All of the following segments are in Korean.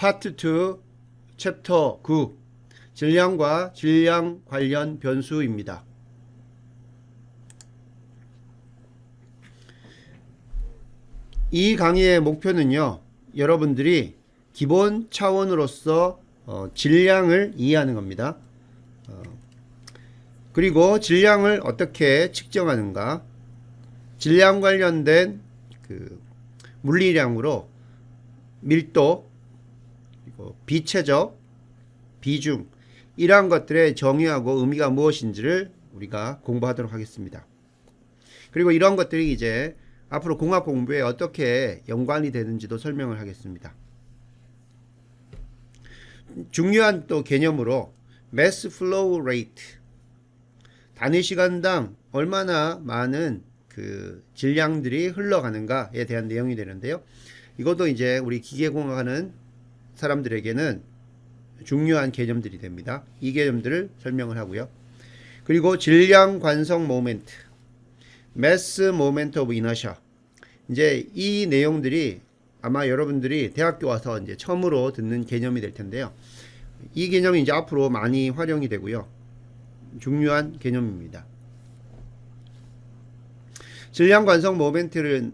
파트 2 챕터 9 질량과 질량 관련 변수입니다. 이 강의의 목표는요, 여러분들이 기본 차원으로서 질량을 이해하는 겁니다. 그리고 질량을 어떻게 측정하는가, 질량 관련된 그 물리량으로 밀도, 그리고 비체적, 비중, 이러한 것들의 정의하고 의미가 무엇인지를 우리가 공부하도록 하겠습니다. 그리고 이런 것들이 이제 앞으로 공학 공부에 어떻게 연관이 되는지도 설명을 하겠습니다. 중요한 또 개념으로 mass flow rate, 단위 시간당 얼마나 많은 그 질량들이 흘러가는가에 대한 내용이 되는데요. 이것도 이제 우리 기계공학하는 사람들에게는 중요한 개념들이 됩니다. 이 개념들을 설명을 하고요. 그리고 질량 관성 모멘트, mass moment of inertia, 이제 이 내용들이 아마 여러분들이 대학교 와서 이제 처음으로 듣는 개념이 될 텐데요. 이 개념이 이제 앞으로 많이 활용이 되고요. 중요한 개념입니다. 질량 관성 모멘트를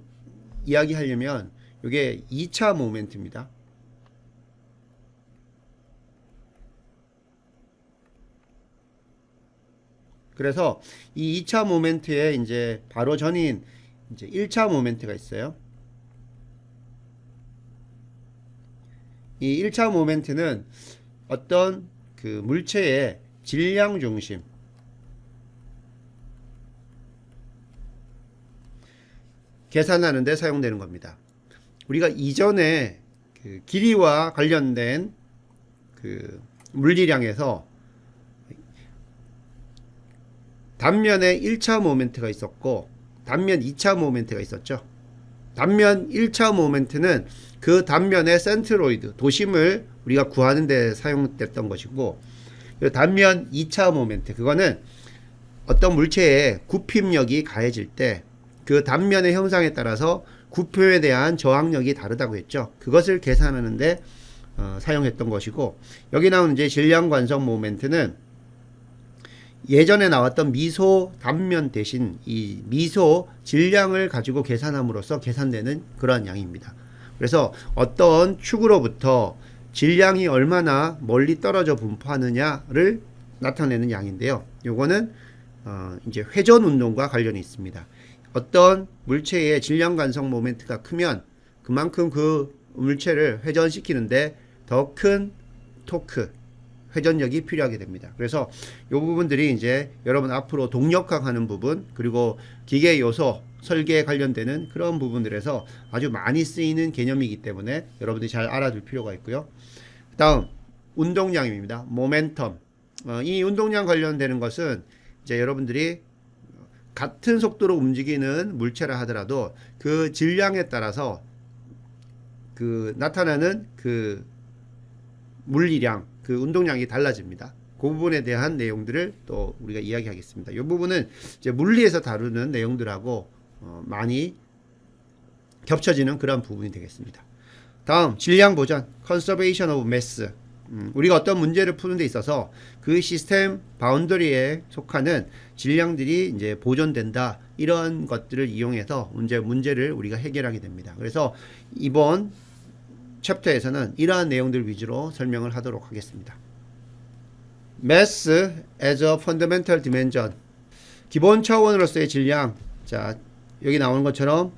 이야기하려면 이게 2차 모멘트입니다. 그래서 이 2차 모멘트에 이제 바로 전인 이제 1차 모멘트가 있어요. 이 1차 모멘트는 어떤 그 물체의 질량 중심, 계산하는 데 사용되는 겁니다. 우리가 이전에 그 길이와 관련된 그 물리량에서 단면에 1차 모멘트가 있었고 단면 2차 모멘트가 있었죠. 단면 1차 모멘트는 그 단면의 센트로이드, 도심을 우리가 구하는 데 사용됐던 것이고, 단면 2차 모멘트, 그거는 어떤 물체의 굽힘력이 가해질 때 그 단면의 형상에 따라서 굽힘에 대한 저항력이 다르다고 했죠. 그것을 계산하는데 사용했던 것이고, 여기 나오는 이제 질량 관성 모멘트는 예전에 나왔던 미소 단면 대신 이 미소 질량을 가지고 계산함으로써 계산되는 그러한 양입니다. 그래서 어떤 축으로부터 질량이 얼마나 멀리 떨어져 분포하느냐를 나타내는 양인데요. 요거는 이제 회전 운동과 관련이 있습니다. 어떤 물체의 질량 관성 모멘트가 크면 그만큼 그 물체를 회전시키는데 더 큰 토크, 회전력이 필요하게 됩니다. 그래서 이 부분들이 이제 여러분 앞으로 동력학 하는 부분, 그리고 기계 요소 설계에 관련되는 그런 부분들에서 아주 많이 쓰이는 개념이기 때문에 여러분들이 잘 알아둘 필요가 있고요. 다음 운동량입니다. 모멘텀. 이 운동량 관련되는 것은 이제 여러분들이 같은 속도로 움직이는 물체라 하더라도 그 질량에 따라서 그 나타나는 그 물리량, 그 운동량이 달라집니다. 그 부분에 대한 내용들을 또 우리가 이야기하겠습니다. 이 부분은 이제 물리에서 다루는 내용들하고 많이 겹쳐지는 그런 부분이 되겠습니다. 다음 질량 보전, conservation of mass. 우리가 어떤 문제를 푸는 데 있어서 그 시스템 바운더리에 속하는 질량들이 이제 보존된다, 이런 것들을 이용해서 문제를 우리가 해결하게 됩니다. 그래서 이번 챕터에서는 이러한 내용들 위주로 설명을 하도록 하겠습니다. Mass as a fundamental dimension, 기본 차원으로서의 질량. 자, 여기 나오는 것처럼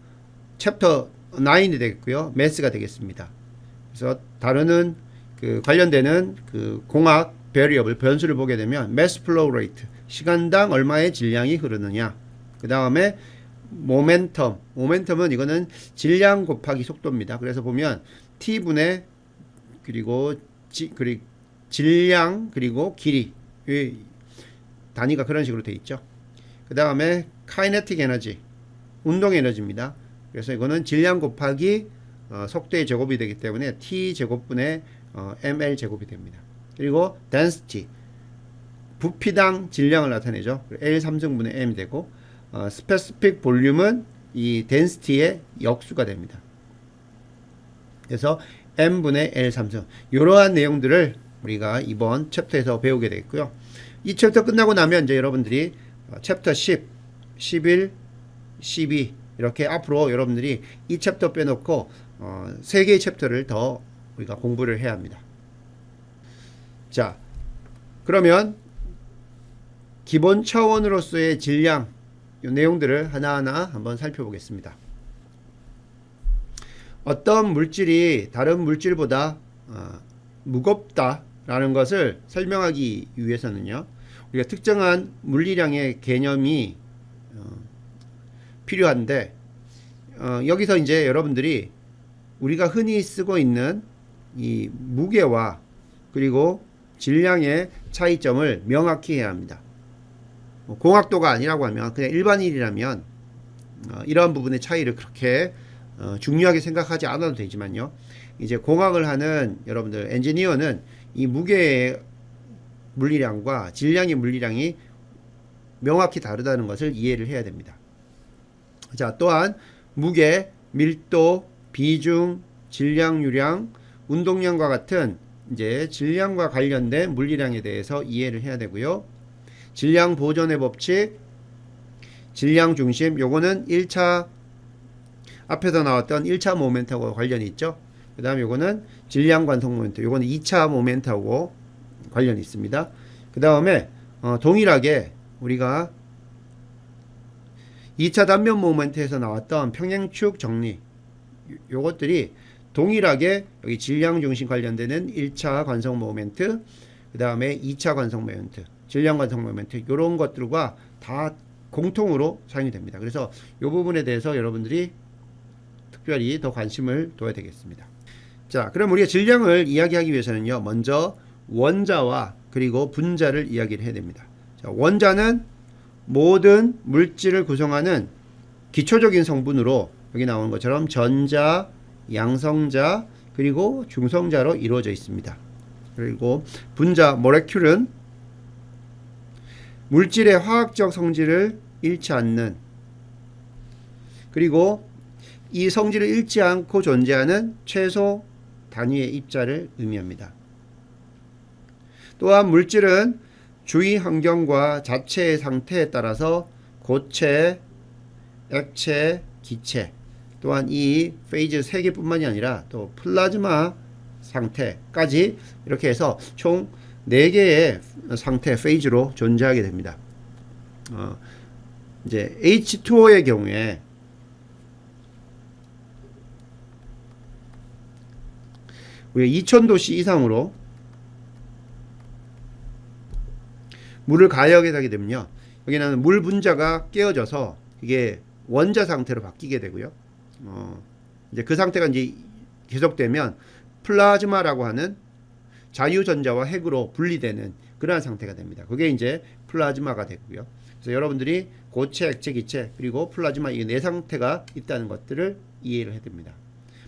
챕터 9이 되겠고요. Mass가 되겠습니다. 그래서 다루는 그 관련되는 그 공학 베리어블, 변수를 보게 되면 mass flow rate, 시간당 얼마의 질량이 흐르느냐. 그 다음에 모멘텀은 이거는 질량 곱하기 속도입니다. 그래서 보면 t분의 그리고 질량 그리고 길이, 단위가 그런 식으로 되어 있죠. 그 다음에 카이네틱 에너지, 운동 에너지입니다. 그래서 이거는 질량 곱하기 속도의 제곱이 되기 때문에 t 제곱분의 ml 제곱이 됩니다. 그리고 density, 부피당 질량을 나타내죠. L 3승분의 M이 되고, specific 볼륨은 이 density의 역수가 됩니다. 그래서 n분의 L 3승. 이러한 내용들을 우리가 이번 챕터에서 배우게 되겠고요. 이 챕터 끝나고 나면 이제 여러분들이 챕터 10, 11, 12 이렇게 앞으로 여러분들이 이 챕터 빼놓고 3개의 챕터를 더 우리가 공부를 해야 합니다. 자, 그러면 기본 차원으로서의 질량 이 내용들을 하나하나 한번 살펴보겠습니다. 어떤 물질이 다른 물질보다 무겁다라는 것을 설명하기 위해서는요, 우리가 특정한 물리량의 개념이 필요한데, 여기서 이제 여러분들이 우리가 흔히 쓰고 있는 이 무게와 그리고 질량의 차이점을 명확히 해야 합니다. 공학도가 아니라고 하면 그냥 일반인이라면 이러한 부분의 차이를 그렇게 중요하게 생각하지 않아도 되지만요, 이제 공학을 하는 여러분들 엔지니어는 이 무게의 물리량과 질량의 물리량이 명확히 다르다는 것을 이해를 해야 됩니다. 자, 또한 무게, 밀도, 비중, 질량, 유량, 운동량과 같은 이제 질량과 관련된 물리량에 대해서 이해를 해야 되고요. 질량 보존의 법칙, 질량 중심, 요거는 1차 앞에서 나왔던 1차 모멘트하고 관련이 있죠. 그 다음에 요거는 질량 관성 모멘트, 요거는 2차 모멘트하고 관련이 있습니다. 그 다음에 동일하게 우리가 2차 단면 모멘트에서 나왔던 평행축 정리, 요것들이 동일하게 여기 질량 중심 관련되는 1차 관성 모멘트, 그 다음에 2차 관성 모멘트, 질량 관성 모멘트, 요런 것들과 다 공통으로 사용이 됩니다. 그래서 이 부분에 대해서 여러분들이 특별히 더 관심을 둬야 되겠습니다. 자, 그럼 우리가 질량을 이야기하기 위해서는요, 먼저 원자와 그리고 분자를 이야기를 해야 됩니다. 자, 원자는 모든 물질을 구성하는 기초적인 성분으로 여기 나오는 것처럼 전자, 양성자, 그리고 중성자로 이루어져 있습니다. 그리고 분자, 모레큘은 물질의 화학적 성질을 잃지 않는, 그리고 이 성질을 잃지 않고 존재하는 최소 단위의 입자를 의미합니다. 또한 물질은 주위 환경과 자체의 상태에 따라서 고체, 액체, 기체, 또한 이 페이즈 3개뿐만이 아니라 또 플라즈마 상태까지 이렇게 해서 총 4개의 상태, 페이즈로 존재하게 됩니다. 이제 H2O의 경우에 우리가 2000도씨 이상으로 물을 가열하게 되게 되면요, 여기는 물 분자가 깨어져서 이게 원자 상태로 바뀌게 되고요. 이제 그 상태가 이제 계속되면 플라즈마라고 하는 자유전자와 핵으로 분리되는 그러한 상태가 됩니다. 그게 이제 플라즈마가 되고요. 그래서 여러분들이 고체, 액체, 기체, 그리고 플라즈마 이 4상태가 있다는 것들을 이해를 해야 됩니다.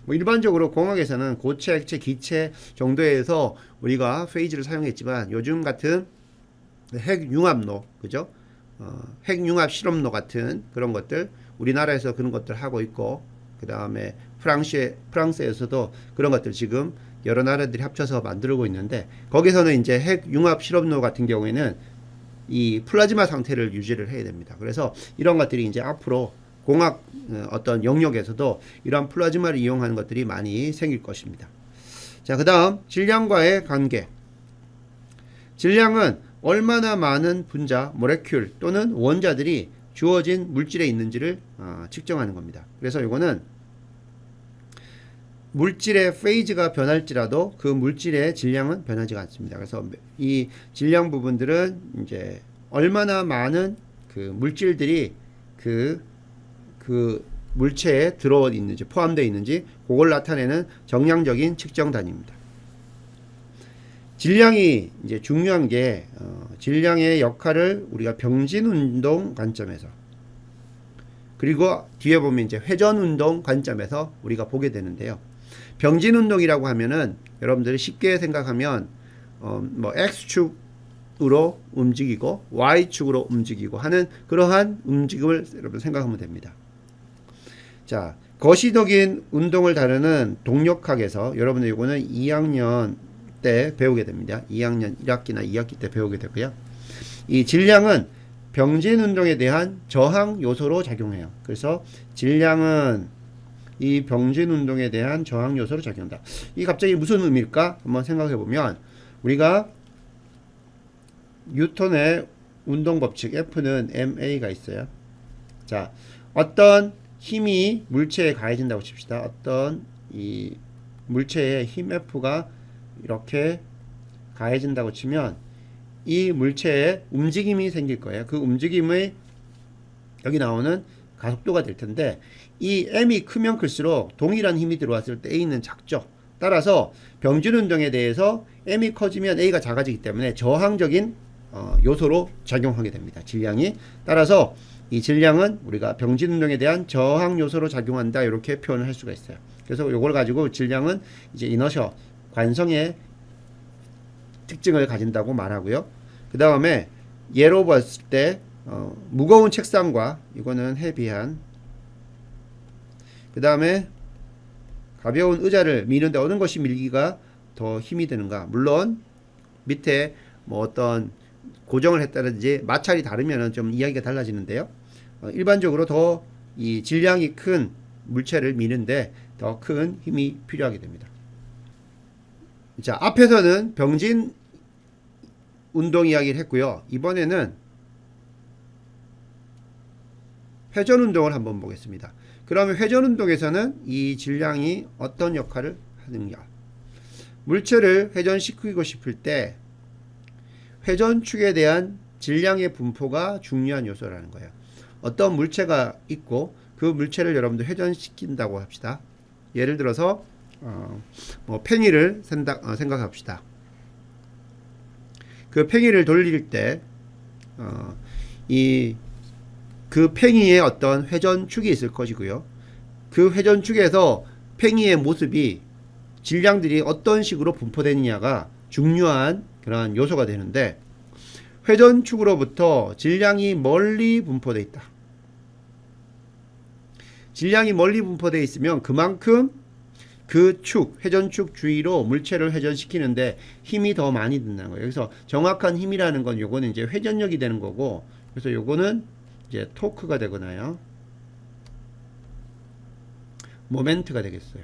뭐 일반적으로 공학에서는 고체, 액체, 기체 정도에서 우리가 페이즈를 사용했지만 요즘 같은 핵융합로, 그죠? 핵융합 실험로 같은 그런 것들, 우리나라에서 그런 것들 하고 있고, 그 다음에 프랑스에서도 그런 것들 지금 여러 나라들이 합쳐서 만들고 있는데, 거기서는 이제 핵융합 실험로 같은 경우에는 이 플라즈마 상태를 유지를 해야 됩니다. 그래서 이런 것들이 이제 앞으로 공학 어떤 영역에서도 이러한 플라즈마를 이용하는 것들이 많이 생길 것입니다. 자, 그 다음 질량과의 관계. 질량은 얼마나 많은 분자, 모레큘 또는 원자들이 주어진 물질에 있는지를 측정하는 겁니다. 그래서 이거는 물질의 페이즈가 변할지라도 그 물질의 질량은 변하지 않습니다. 그래서 이 질량 부분들은 이제 얼마나 많은 그 물질들이 그 물체에 들어 있는지, 포함되어 있는지 그걸 나타내는 정량적인 측정 단위입니다. 질량이 이제 중요한 게 질량의 역할을 우리가 병진운동 관점에서, 그리고 뒤에 보면 이제 회전운동 관점에서 우리가 보게 되는데요. 병진운동이라고 하면은 여러분들이 쉽게 생각하면 뭐 X축으로 움직이고 Y축으로 움직이고 하는 그러한 움직임을 여러분 생각하면 됩니다. 자, 거시적인 운동을 다루는 동력학에서 여러분들 이거는 2학년 때 배우게 됩니다. 2학년 1학기나 2학기 때 배우게 되고요. 이 질량은 병진 운동에 대한 저항 요소로 작용해요. 그래서 질량은 이 병진 운동에 대한 저항 요소로 작용한다. 이 갑자기 무슨 의미일까? 한번 생각해 보면 우리가 뉴턴의 운동 법칙 F는 ma가 있어요. 자, 어떤 힘이 물체에 가해진다고 칩시다. 어떤 이 물체에 힘 F가 이렇게 가해진다고 치면 이 물체에 움직임이 생길 거예요. 그 움직임의 여기 나오는 가속도가 될 텐데 이 m이 크면 클수록 동일한 힘이 들어왔을 때 a는 작죠. 따라서 병진 운동에 대해서 m이 커지면 a가 작아지기 때문에 저항적인 요소로 작용하게 됩니다. 질량이. 따라서 이 질량은 우리가 병진 운동에 대한 저항 요소로 작용한다 이렇게 표현을 할 수가 있어요. 그래서 이걸 가지고 질량은 이제 이너셔 관성의 특징을 가진다고 말하고요. 그 다음에 예로 봤을 때 무거운 책상과 이거는 헤비한, 그 다음에 가벼운 의자를 미는데 어느 것이 밀기가 더 힘이 드는가. 물론 밑에 뭐 어떤 고정을 했다든지 마찰이 다르면 좀 이야기가 달라지는데요. 일반적으로 더 이 질량이 큰 물체를 미는데 더 큰 힘이 필요하게 됩니다. 자, 앞에서는 병진 운동 이야기를 했고요. 이번에는 회전 운동을 한번 보겠습니다. 그러면 회전 운동에서는 이 질량이 어떤 역할을 하느냐. 물체를 회전시키고 싶을 때 회전축에 대한 질량의 분포가 중요한 요소라는 거예요. 어떤 물체가 있고 그 물체를 여러분들 회전시킨다고 합시다. 예를 들어서 뭐 팽이를 생각합시다. 그 팽이를 돌릴 때 그 팽이에 어떤 회전축이 있을 것이고요. 그 회전축에서 팽이의 모습이 질량들이 어떤 식으로 분포되느냐가 중요한 그런 요소가 되는데 회전축으로부터 질량이 멀리 분포되어 있다. 질량이 멀리 분포되어 있으면 그만큼 그 축, 회전축 주위로 물체를 회전시키는데 힘이 더 많이 든다는 거예요. 그래서 정확한 힘이라는 건 요거는 이제 회전력이 되는 거고, 그래서 요거는 이제 토크가 되거나요. 모멘트가 되겠어요.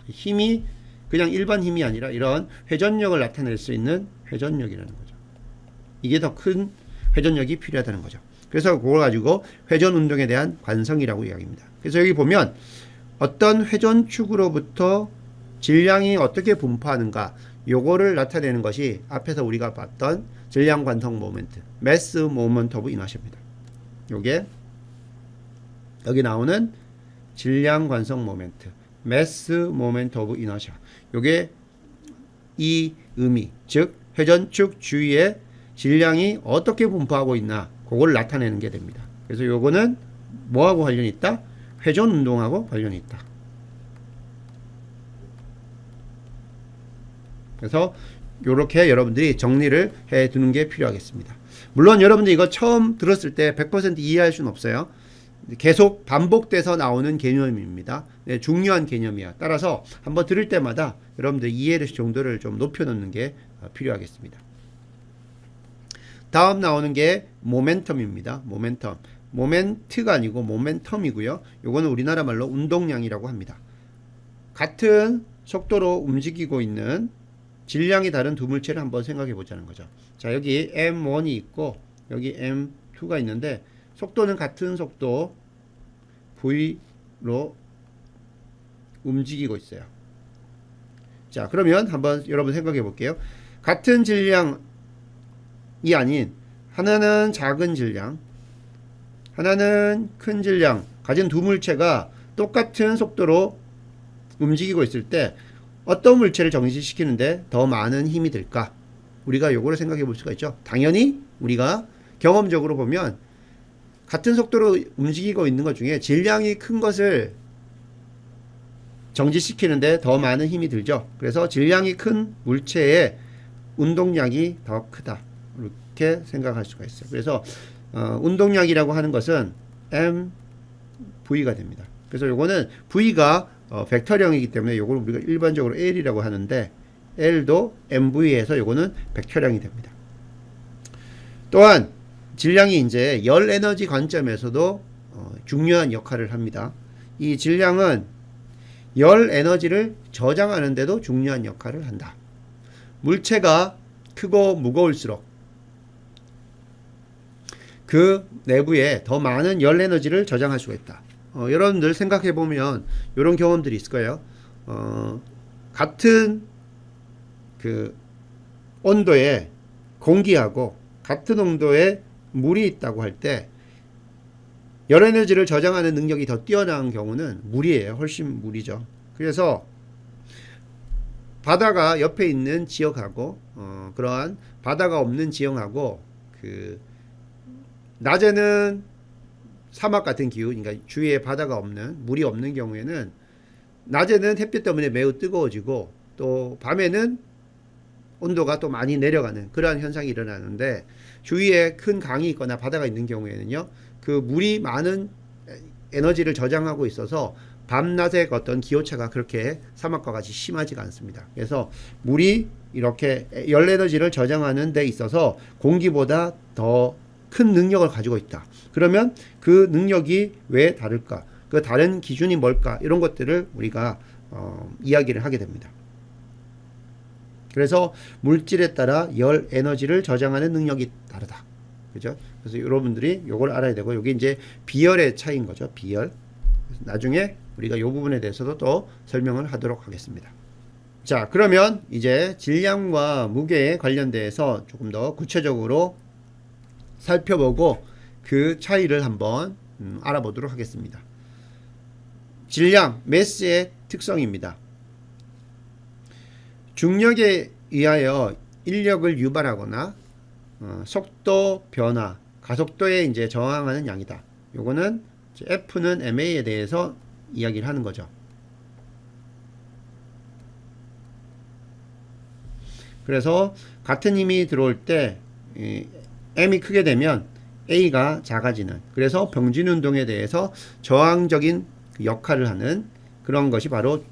힘이 그냥 일반 힘이 아니라 이런 회전력을 나타낼 수 있는 회전력이라는 거죠. 이게 더 큰 회전력이 필요하다는 거죠. 그래서 그걸 가지고 회전 운동에 대한 관성이라고 이야기합니다. 그래서 여기 보면 어떤 회전축으로부터 질량이 어떻게 분포하는가 요거를 나타내는 것이 앞에서 우리가 봤던 질량 관성 모멘트, 매스 모먼트 오브 이너시아입니다. 요게 여기 나오는 질량 관성 모멘트, 매스 모멘트 오브 이너시아. 요게 이 의미, 즉 회전축 주위에 질량이 어떻게 분포하고 있나 그걸 나타내는 게 됩니다. 그래서 요거는 뭐하고 관련이 있다? 회전 운동하고 관련이 있다. 그래서 요렇게 여러분들이 정리를 해 두는 게 필요하겠습니다. 물론 여러분들 이거 처음 들었을 때 100% 이해할 수는 없어요. 계속 반복돼서 나오는 개념입니다. 네, 중요한 개념이야. 따라서 한번 들을 때마다 여러분들 이해 정도를 좀 높여놓는 게 필요하겠습니다. 다음 나오는 게 모멘텀입니다. 모멘텀. 모멘트가 아니고 모멘텀이고요. 요거는 우리나라 말로 운동량이라고 합니다. 같은 속도로 움직이고 있는 질량이 다른 두 물체를 한번 생각해 보자는 거죠. 자, 여기 M1이 있고 여기 M2가 있는데 속도는 같은 속도 V로 움직이고 있어요. 자, 그러면 한번 여러분 생각해 볼게요. 같은 질량이 아닌 하나는 작은 질량, 하나는 큰 질량 가진 두 물체가 똑같은 속도로 움직이고 있을 때 어떤 물체를 정지시키는데 더 많은 힘이 들까? 우리가 요거를 생각해 볼 수가 있죠. 당연히 우리가 경험적으로 보면 같은 속도로 움직이고 있는 것 중에 질량이 큰 것을 정지시키는데 더 많은 힘이 들죠. 그래서 질량이 큰 물체의 운동량이 더 크다. 이렇게 생각할 수가 있어요. 그래서 운동량이라고 하는 것은 MV가 됩니다. 그래서 요거는 V가 벡터량이기 때문에 요걸 우리가 일반적으로 L이라고 하는데 L도 MV에서 요거는 벡터량이 됩니다. 또한 질량이 이제 열 에너지 관점에서도 중요한 역할을 합니다. 이 질량은 열 에너지를 저장하는 데도 중요한 역할을 한다. 물체가 크고 무거울수록 그 내부에 더 많은 열 에너지를 저장할 수가 있다. 여러분들 생각해 보면 이런 경험들이 있을 거예요. 같은 그 온도의 공기하고 같은 온도의 물이 있다고 할 때 열 에너지를 저장하는 능력이 더 뛰어난 경우는 물이에요. 훨씬 물이죠. 그래서 바다가 옆에 있는 지역하고 그러한 바다가 없는 지역하고 그 낮에는 사막 같은 기후, 그러니까 주위에 바다가 없는 물이 없는 경우에는 낮에는 햇빛 때문에 매우 뜨거워지고 또 밤에는 온도가 또 많이 내려가는 그러한 현상이 일어나는데 주위에 큰 강이 있거나 바다가 있는 경우에는요 그 물이 많은 에너지를 저장하고 있어서 밤낮의 어떤 기온차가 그렇게 사막과 같이 심하지가 않습니다. 그래서 물이 이렇게 열 에너지를 저장하는 데 있어서 공기보다 더 큰 능력을 가지고 있다. 그러면 그 능력이 왜 다를까? 그 다른 기준이 뭘까? 이런 것들을 우리가 이야기를 하게 됩니다. 그래서 물질에 따라 열 에너지를 저장하는 능력이 다르다. 그죠? 그래서 여러분들이 요걸 알아야 되고, 요게 이제 비열의 차이인 거죠. 비열. 나중에 우리가 요 부분에 대해서도 또 설명을 하도록 하겠습니다. 자, 그러면 이제 질량과 무게에 관련돼서 조금 더 구체적으로 살펴보고 그 차이를 한번 알아보도록 하겠습니다. 질량, 매스의 특성입니다. 중력에 의하여 인력을 유발하거나 속도 변화, 가속도에 이제 저항하는 양이다. 요거는 F는 ma에 대해서 이야기를 하는 거죠. 그래서 같은 힘이 들어올 때 M이 크게 되면 A가 작아지는, 그래서 병진 운동에 대해서 저항적인 역할을 하는 그런 것이 바로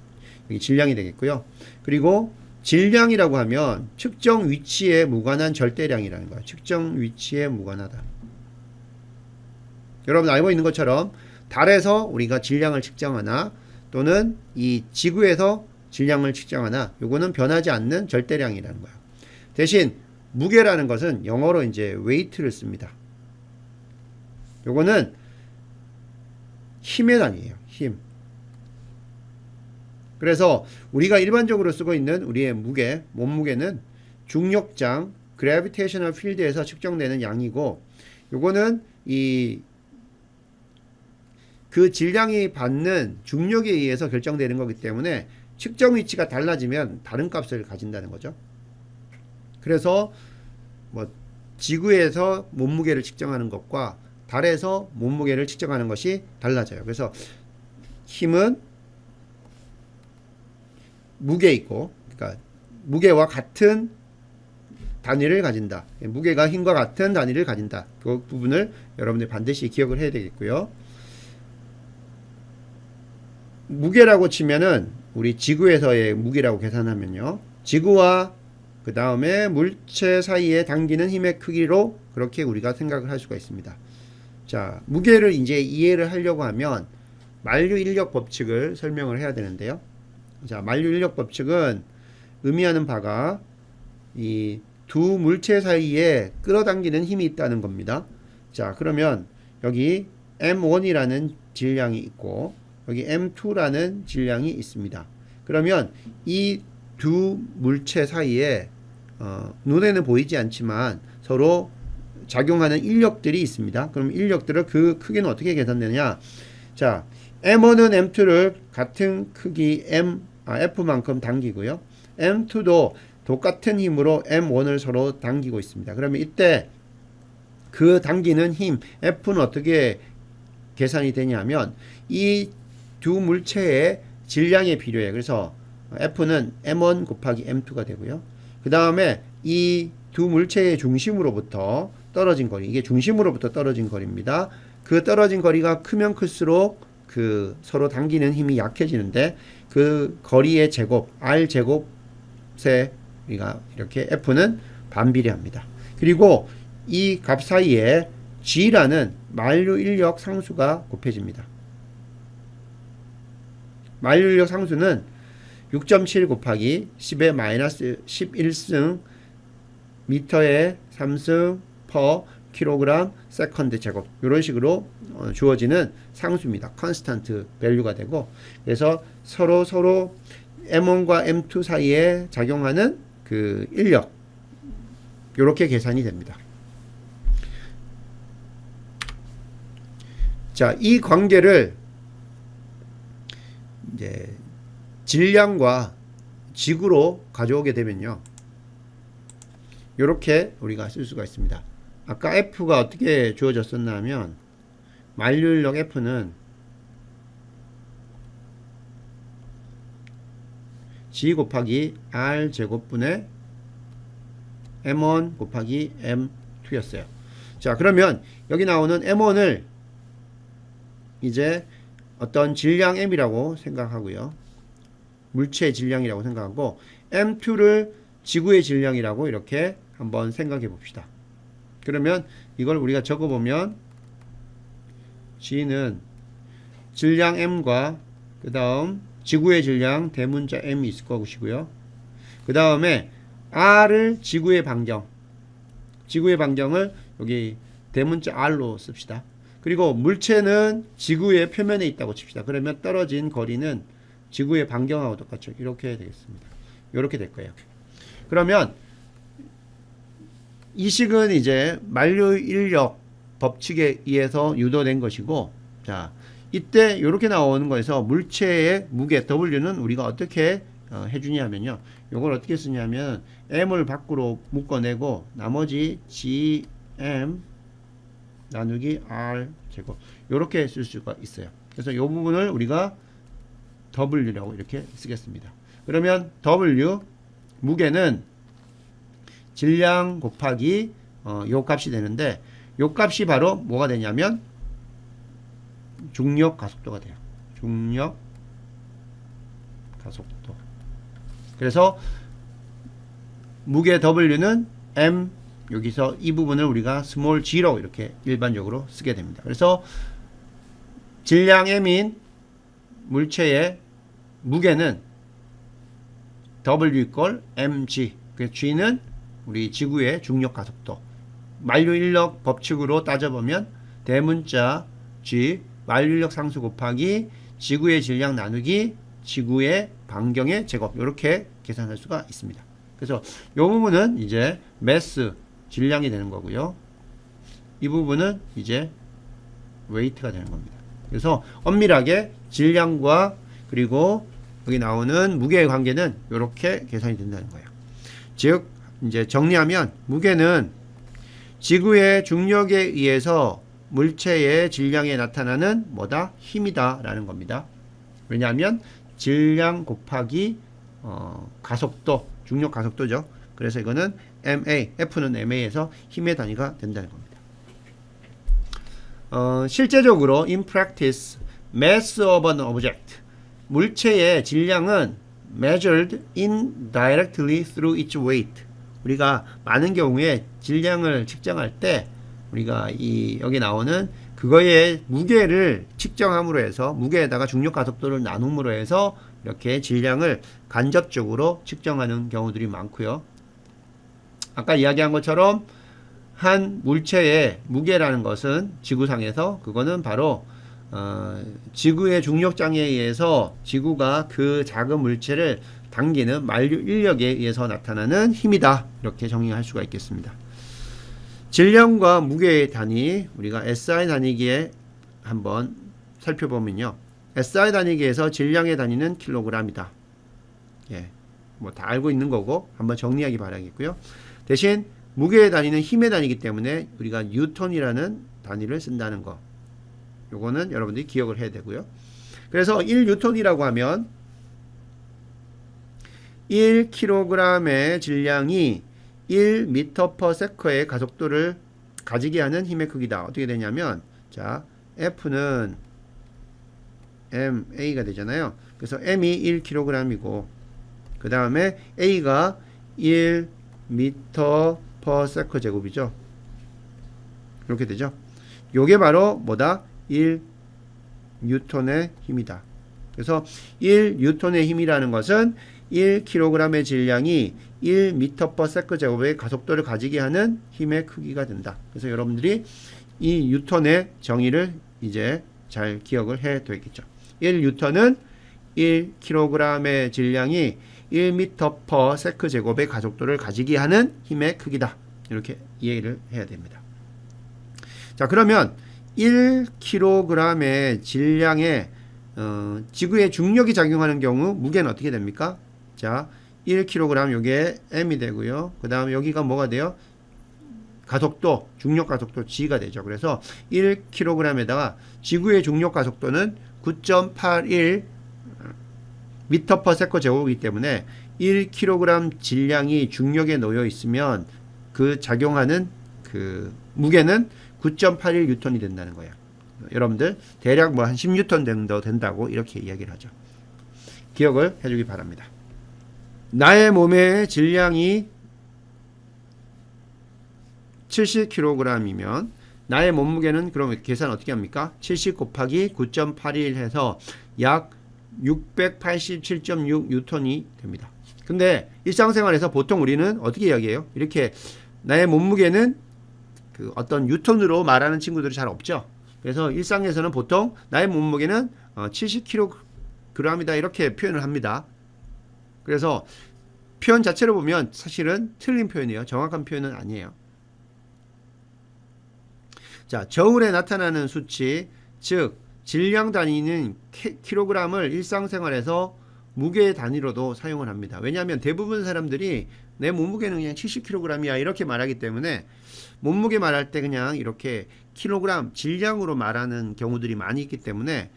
질량이 되겠고요. 그리고 질량이라고 하면 측정 위치에 무관한 절대량이라는 거예요. 측정 위치에 무관하다. 여러분 알고 있는 것처럼 달에서 우리가 질량을 측정하나 또는 이 지구에서 질량을 측정하나 요거는 변하지 않는 절대량이라는 거예요. 대신 무게라는 것은 영어로 이제 weight를 씁니다. 요거는 힘의 단위예요. 힘. 그래서 우리가 일반적으로 쓰고 있는 우리의 무게, 몸무게는 중력장, gravitational field에서 측정되는 양이고, 요거는 그 질량이 받는 중력에 의해서 결정되는 거기 때문에 측정 위치가 달라지면 다른 값을 가진다는 거죠. 그래서 뭐 지구에서 몸무게를 측정하는 것과 달에서 몸무게를 측정하는 것이 달라져요. 그래서 힘은 무게 있고, 그러니까 무게와 같은 단위를 가진다. 무게가 힘과 같은 단위를 가진다. 그 부분을 여러분들이 반드시 기억을 해야 되겠고요. 무게라고 치면은 우리 지구에서의 무게라고 계산하면요, 지구와 그 다음에 물체 사이에 당기는 힘의 크기로 그렇게 우리가 생각을 할 수가 있습니다. 자, 무게를 이제 이해를 하려고 하면 만류 인력 법칙을 설명을 해야 되는데요. 자, 만류 인력 법칙은 의미하는 바가 이 두 물체 사이에 끌어당기는 힘이 있다는 겁니다. 자, 그러면 여기 M1이라는 질량이 있고 여기 M2라는 질량이 있습니다. 그러면 이 두 물체 사이에 눈에는 보이지 않지만 서로 작용하는 인력들이 있습니다. 그럼 인력들을 그 크기는 어떻게 계산되느냐? 자, M1은 M2를 같은 크기 F만큼 당기고요. M2도 똑같은 힘으로 M1을 서로 당기고 있습니다. 그러면 이때 그 당기는 힘 F는 어떻게 계산이 되냐면 이 두 물체의 질량에 비례해요. 그래서 F는 M1 곱하기 M2가 되고요. 그 다음에 이 두 물체의 중심으로부터 떨어진 거리, 이게 중심으로부터 떨어진 거리입니다. 그 떨어진 거리가 크면 클수록 그 서로 당기는 힘이 약해지는데 그 거리의 제곱 R 제곱에 우리가 이렇게 F는 반비례합니다. 그리고 이 값 사이에 G라는 만류 인력 상수가 곱해집니다. 만류 인력 상수는 6.7 곱하기 10의 마이너스 11승 미터의 3승 퍼 킬로그램 세컨드 제곱 이런 식으로 주어지는 상수입니다. 컨스탄트 밸류가 되고 그래서 서로 M1과 M2 사이에 작용하는 그 인력 이렇게 계산이 됩니다. 자, 이 관계를 이제 질량과 직으로 가져오게 되면요. 이렇게 우리가 쓸 수가 있습니다. 아까 F가 어떻게 주어졌었나 하면 만류인력 F는 G 곱하기 R 제곱분의 M1 곱하기 M2였어요. 자, 그러면 여기 나오는 M1을 이제 어떤 질량 M이라고 생각하고요. 물체의 질량이라고 생각하고 M2를 지구의 질량이라고 이렇게 한번 생각해 봅시다. 그러면 이걸 우리가 적어보면 G는 질량 M과 그 다음 지구의 질량 대문자 M이 있을 것이고요. 그 다음에 R을 지구의 반경, 지구의 반경을 여기 대문자 R로 씁시다. 그리고 물체는 지구의 표면에 있다고 칩시다. 그러면 떨어진 거리는 지구의 반경하고 똑같죠. 이렇게 되겠습니다. 이렇게 될 거예요. 그러면 이 식은 이제 만류 인력 법칙에 의해서 유도된 것이고, 자, 이때 이렇게 나오는 거에서 물체의 무게 W는 우리가 어떻게 해주냐면요. 이걸 어떻게 쓰냐면 M을 밖으로 묶어내고 나머지 GM 나누기 R 제곱 이렇게 쓸 수가 있어요. 그래서 이 부분을 우리가 W라고 이렇게 쓰겠습니다. 그러면 W 무게는 질량 곱하기 요 값이 되는데 요 값이 바로 뭐가 되냐면 중력 가속도가 돼요. 중력 가속도. 그래서 무게 W는 M 여기서 이 부분을 우리가 스몰 g로 이렇게 일반적으로 쓰게 됩니다. 그래서 질량 M인 물체의 무게는 W 이퀄 mg. 그 G는 우리 지구의 중력 가속도. 만류 인력 법칙으로 따져보면 대문자 G 만류 인력 상수 곱하기 지구의 질량 나누기 지구의 반경의 제곱 이렇게 계산할 수가 있습니다. 그래서 이 부분은 이제 매스 질량이 되는 거고요. 이 부분은 이제 웨이트가 되는 겁니다. 그래서 엄밀하게 질량과 그리고 여기 나오는 무게의 관계는 이렇게 계산이 된다는 거예요. 즉 이제 정리하면 무게는 지구의 중력에 의해서 물체의 질량에 나타나는 뭐다? 힘이다 라는 겁니다. 왜냐하면 질량 곱하기 가속도, 중력 가속도죠. 그래서 이거는 MA, F는 MA에서 힘의 단위가 된다는 겁니다. 실제적으로 in practice, mass of an object, 물체의 질량은 measured indirectly through its weight. 우리가 많은 경우에 질량을 측정할 때 우리가 여기 나오는 그거의 무게를 측정함으로 해서 무게에다가 중력 가속도를 나눔으로 해서 이렇게 질량을 간접적으로 측정하는 경우들이 많고요. 아까 이야기한 것처럼 한 물체의 무게라는 것은 지구상에서 그거는 바로 지구의 중력장에 의해서 지구가 그 작은 물체를 당기는 만류 인력에 의해서 나타나는 힘이다. 이렇게 정의할 수가 있겠습니다. 질량과 무게의 단위 우리가 SI 단위기에 한번 살펴보면요. SI 단위기에서 질량의 단위는 킬로그램이다. 예, 뭐 다 알고 있는 거고 한번 정리하기 바라겠고요. 대신 무게의 단위는 힘의 단위이기 때문에 우리가 뉴턴이라는 단위를 쓴다는 거. 요거는 여러분들이 기억을 해야 되고요. 그래서 1뉴턴이라고 하면 1kg의 질량이 1m/s의 가속도를 가지게 하는 힘의 크기다. 어떻게 되냐면 자, F는 MA가 되잖아요. 그래서 M이 1kg이고 그 다음에 A가 1m/s 제곱이죠. 이렇게 되죠. 요게 바로 뭐다? 1N의 힘이다. 그래서 1N의 힘이라는 것은 1kg의 질량이 1m/s 제곱의 가속도를 가지게 하는 힘의 크기가 된다. 그래서 여러분들이 이 뉴턴의 정의를 이제 잘 기억을 해 둬야겠죠. 1N은 1kg의 질량이 1m/s 제곱의 가속도를 가지게 하는 힘의 크기다. 이렇게 이해를 해야 됩니다. 자, 그러면 1kg의 질량에 지구의 중력이 작용하는 경우 무게는 어떻게 됩니까? 자, 1kg 요게 m이 되고요. 그 다음에 여기가 뭐가 돼요? 가속도, 중력 가속도 g가 되죠. 그래서 1kg에다가 지구의 중력 가속도는 9.81 m/s 제곱이기 때문에 1kg 질량이 중력에 놓여 있으면 그 작용하는 그 무게는 9.81N이 된다는 거예요. 여러분들 대략 뭐 한 10N 정도 된다고 이렇게 이야기를 하죠. 기억을 해주기 바랍니다. 나의 몸의 질량이 70kg이면 나의 몸무게는 그럼 계산 어떻게 합니까? 70 곱하기 9.81 해서 약 687.6N이 됩니다. 근데 일상생활에서 보통 우리는 어떻게 이야기해요? 이렇게 나의 몸무게는 그 어떤 뉴턴으로 말하는 친구들이 잘 없죠. 그래서 일상에서는 보통 나의 몸무게는 70kg이다 이렇게 표현을 합니다. 그래서 표현 자체로 보면 사실은 틀린 표현이에요. 정확한 표현은 아니에요. 자, 저울에 나타나는 수치, 즉 질량 단위는 킬로그램을 일상생활에서 무게 단위로도 사용을 합니다. 왜냐하면 대부분 사람들이 내 몸무게는 그냥 70kg이야 이렇게 말하기 때문에 몸무게 말할 때 그냥 이렇게 킬로그램 질량으로 말하는 경우들이 많이 있기 때문에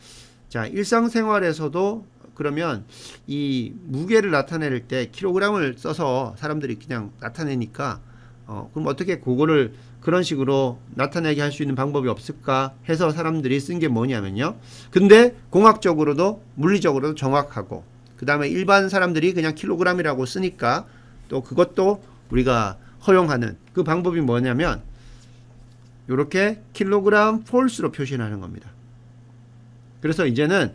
자, 일상생활에서도 그러면 이 무게를 나타낼 때 킬로그램을 써서 사람들이 그냥 나타내니까 그럼 어떻게 그거를 그런 식으로 나타내게 할 수 있는 방법이 없을까 해서 사람들이 쓴 게 뭐냐면요. 근데 공학적으로도 물리적으로도 정확하고 그 다음에 일반 사람들이 그냥 킬로그램이라고 쓰니까 또 그것도 우리가 허용하는 그 방법이 뭐냐면 이렇게 킬로그램 폴스로 표시하는 겁니다. 그래서 이제는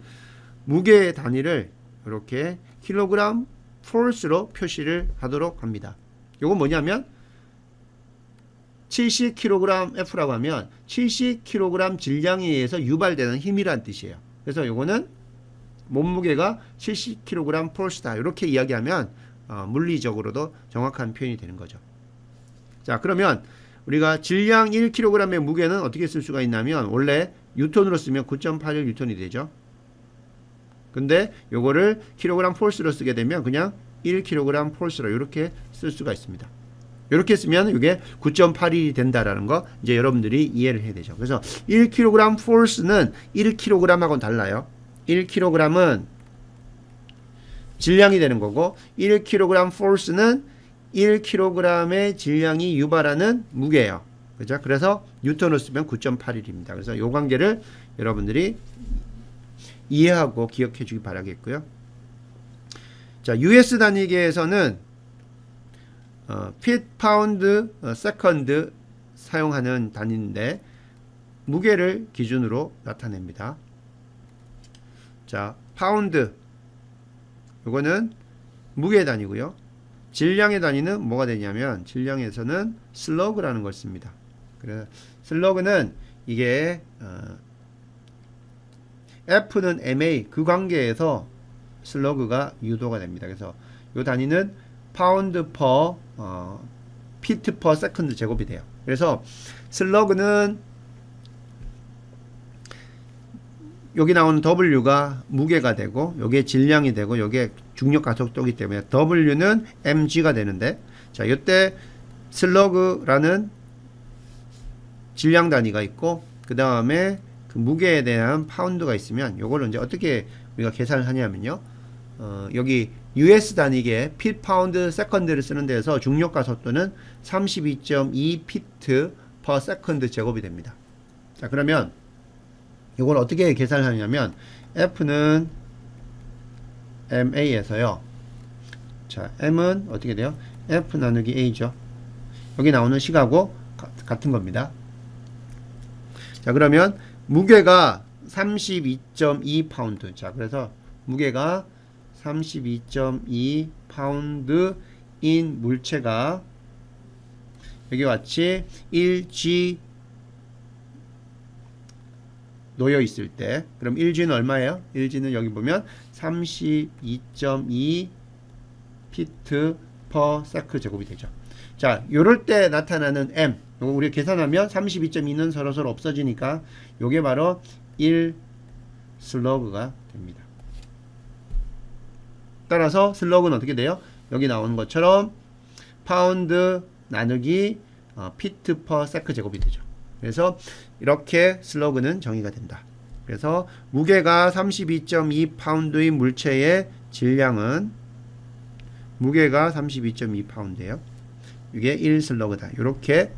무게 단위를 이렇게 킬로그램 폴스로 표시를 하도록 합니다. 이건 뭐냐면 70kg F라고 하면 70kg 질량에 의해서 유발되는 힘이란 뜻이에요. 그래서 요거는 몸무게가 70kg 폴스다 이렇게 이야기하면 물리적으로도 정확한 표현이 되는 거죠. 자, 그러면 우리가 질량 1kg의 무게는 어떻게 쓸 수가 있냐면 원래 뉴턴으로 쓰면 9.81 뉴턴이 되죠. 근데 요거를 킬로그램 폴스로 쓰게 되면 그냥 1kg 폴스로 이렇게 쓸 수가 있습니다. 이렇게 쓰면 이게 9.81이 된다라는 거 이제 여러분들이 이해를 해야 되죠. 그래서 1kg 폴스는 1kg하고는 달라요. 1kg은 질량이 되는 거고 1kg 폴스는 1kg의 질량이 유발하는 무게예요. 그죠? 그래서 뉴턴으로 쓰면 9.81입니다. 그래서 이 관계를 여러분들이 이해하고 기억해 주기 바라겠고요. 자, US 단위계에서는 feet, pound, second 사용하는 단위인데 무게를 기준으로 나타냅니다. 자, 파운드 이거는 무게 단위고요. 질량의 단위는 뭐가 되냐면 질량에서는 슬러그라는 걸 씁니다. 그래서 슬러그는 이게 F는 MA 그 관계에서 슬러그가 유도가 됩니다. 그래서 이 단위는 파운드 퍼 피트 퍼 세컨드 제곱이 돼요. 그래서 슬러그는 여기 나오는 W가 무게가 되고 여기에 질량이 되고 여기에 중력 가속도이기 때문에 W는 mg가 되는데 자, 이때 슬러그라는 질량 단위가 있고 그 다음에 그 무게에 대한 파운드가 있으면 요거를 이제 어떻게 우리가 계산을 하냐면요. 여기 US 단위계 핏 파운드 세컨드를 쓰는 데서 중력 가속도는 32.2 피트 퍼 세컨드 제곱이 됩니다. 자, 그러면 이걸 어떻게 계산을 하냐면 F는 MA에서요. 자, M은 어떻게 돼요? F 나누기 A죠. 여기 나오는 식하고 같은 겁니다. 자, 그러면 무게가 32.2 파운드. 자, 그래서 무게가 32.2 파운드인 물체가 여기와 같이 1G 놓여 있을 때, 그럼 1G는 얼마예요? 1G는 여기 보면 32.2 피트 퍼 세크 제곱이 되죠. 자, 요럴 때 나타나는 M, 요거 우리 계산하면 32.2는 서로서로 없어지니까 요게 바로 1 슬러그가 됩니다. 따라서 슬러그는 어떻게 돼요? 여기 나오는 것처럼 파운드 나누기 피트 퍼 세크 제곱이 되죠. 그래서 이렇게 슬러그는 정의가 된다. 그래서 무게가 32.2 파운드인 물체의 질량은 무게가 32.2 파운드예요. 이게 1 슬러그다. 이렇게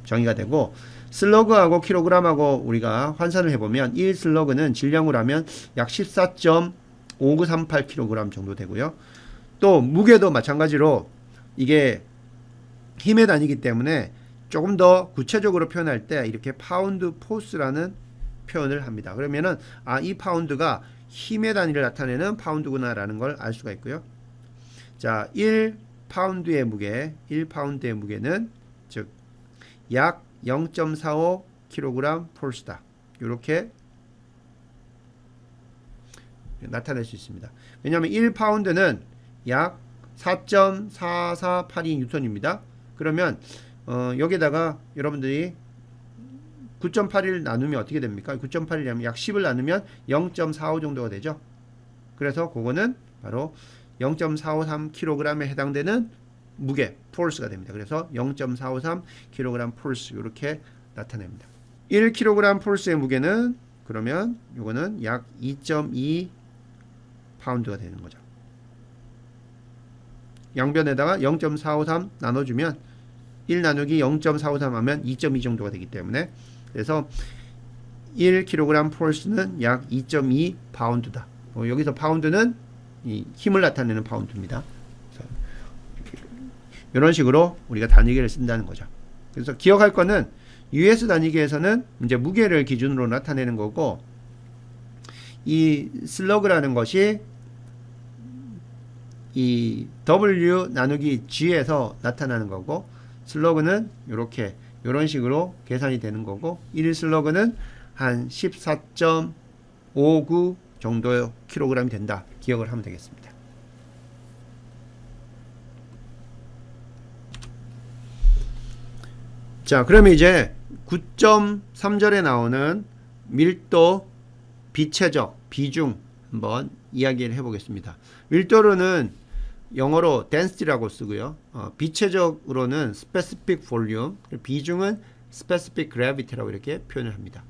정의가 되고, 슬러그하고 킬로그램하고 우리가 환산을 해보면 1 슬러그는 질량으로 하면 약 14.5938kg 정도 되고요. 또 무게도 마찬가지로 이게 힘의 단위이기 때문에 조금 더 구체적으로 표현할 때 이렇게 파운드 포스라는 표현을 합니다. 그러면은 이 파운드가 힘의 단위를 나타내는 파운드구나 라는 걸 알 수가 있고요. 자, 1파운드의 무게는 즉 약 0.45kg 폴스다. 이렇게 나타낼 수 있습니다. 왜냐하면 1파운드는 약 4.4482 뉴턴입니다. 그러면 여기다가 여러분들이 9.81 나누면 어떻게 됩니까? 9.81이면 약 10을 나누면 0.45 정도가 되죠. 그래서 그거는 바로 0.453kg에 해당되는 무게, 폴스가 됩니다. 그래서 0.453kg 폴스 이렇게 나타냅니다. 1kg 폴스의 무게는 그러면 이거는 약 2.2 파운드가 되는 거죠. 양변에다가 0.453 나눠주면 1 나누기 0.453 하면 2.2 정도가 되기 때문에, 그래서 1kg 폴스는 약 2.2 파운드다. 여기서 파운드는 이 힘을 나타내는 파운드입니다. 이런 식으로 우리가 단위계를 쓴다는 거죠. 그래서 기억할 거는 US 단위계에서는 이제 무게를 기준으로 나타내는 거고, 이 슬러그라는 것이 이 W 나누기 G에서 나타나는 거고, 슬러그는 이렇게 이런 식으로 계산이 되는 거고, 1 슬러그는 한 14.59 정도 킬로그램이 된다. 기억을 하면 되겠습니다. 자, 그러면 이제 9.3절에 나오는 밀도, 비체적, 비중 한번 이야기를 해보겠습니다. 밀도로는 영어로 density라고 쓰고요. 비체적으로는 specific volume, 비중은 specific gravity라고 이렇게 표현을 합니다.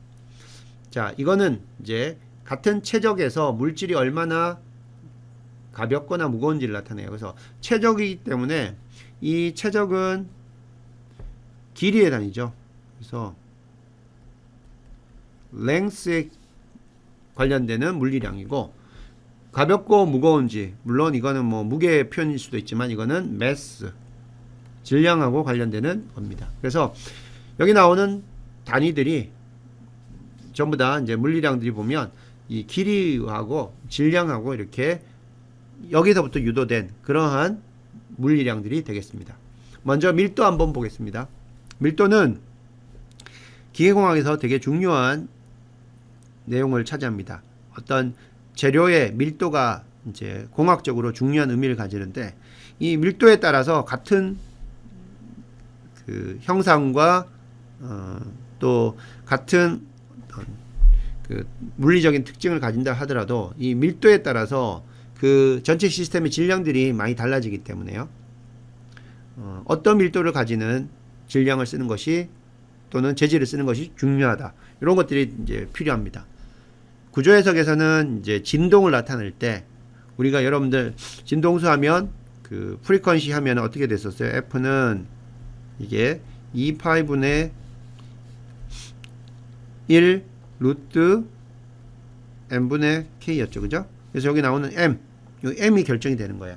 자, 이거는 이제 같은 체적에서 물질이 얼마나 가볍거나 무거운지를 나타내요. 그래서 체적이기 때문에 이 체적은 길이의 단위죠. 그래서 length에 관련되는 물리량이고, 가볍고 무거운지, 물론 이거는 뭐 무게 표현일 수도 있지만 이거는 mass, 질량하고 관련되는 겁니다. 그래서 여기 나오는 단위들이 전부 다 이제 물리량들이 보면 이 길이하고 질량하고 이렇게 여기서부터 유도된 그러한 물리량들이 되겠습니다. 먼저 밀도 한번 보겠습니다. 밀도는 기계공학에서 되게 중요한 내용을 차지합니다. 어떤 재료의 밀도가 이제 공학적으로 중요한 의미를 가지는데, 이 밀도에 따라서 같은 그 형상과 또 같은 그 물리적인 특징을 가진다 하더라도 이 밀도에 따라서 그 전체 시스템의 질량들이 많이 달라지기 때문에요. 어떤 밀도를 가지는 질량을 쓰는 것이 또는 재질을 쓰는 것이 중요하다. 이런 것들이 이제 필요합니다. 구조 해석에서는 이제 진동을 나타낼 때 우리가 여러분들 진동수 하면 그 프리퀀시 하면 어떻게 됐었어요? F는 이게 2파이분의 1 루트 m분의 k였죠. 그죠? 그래서 여기 나오는 m, 이 m이 결정이 되는 거예요.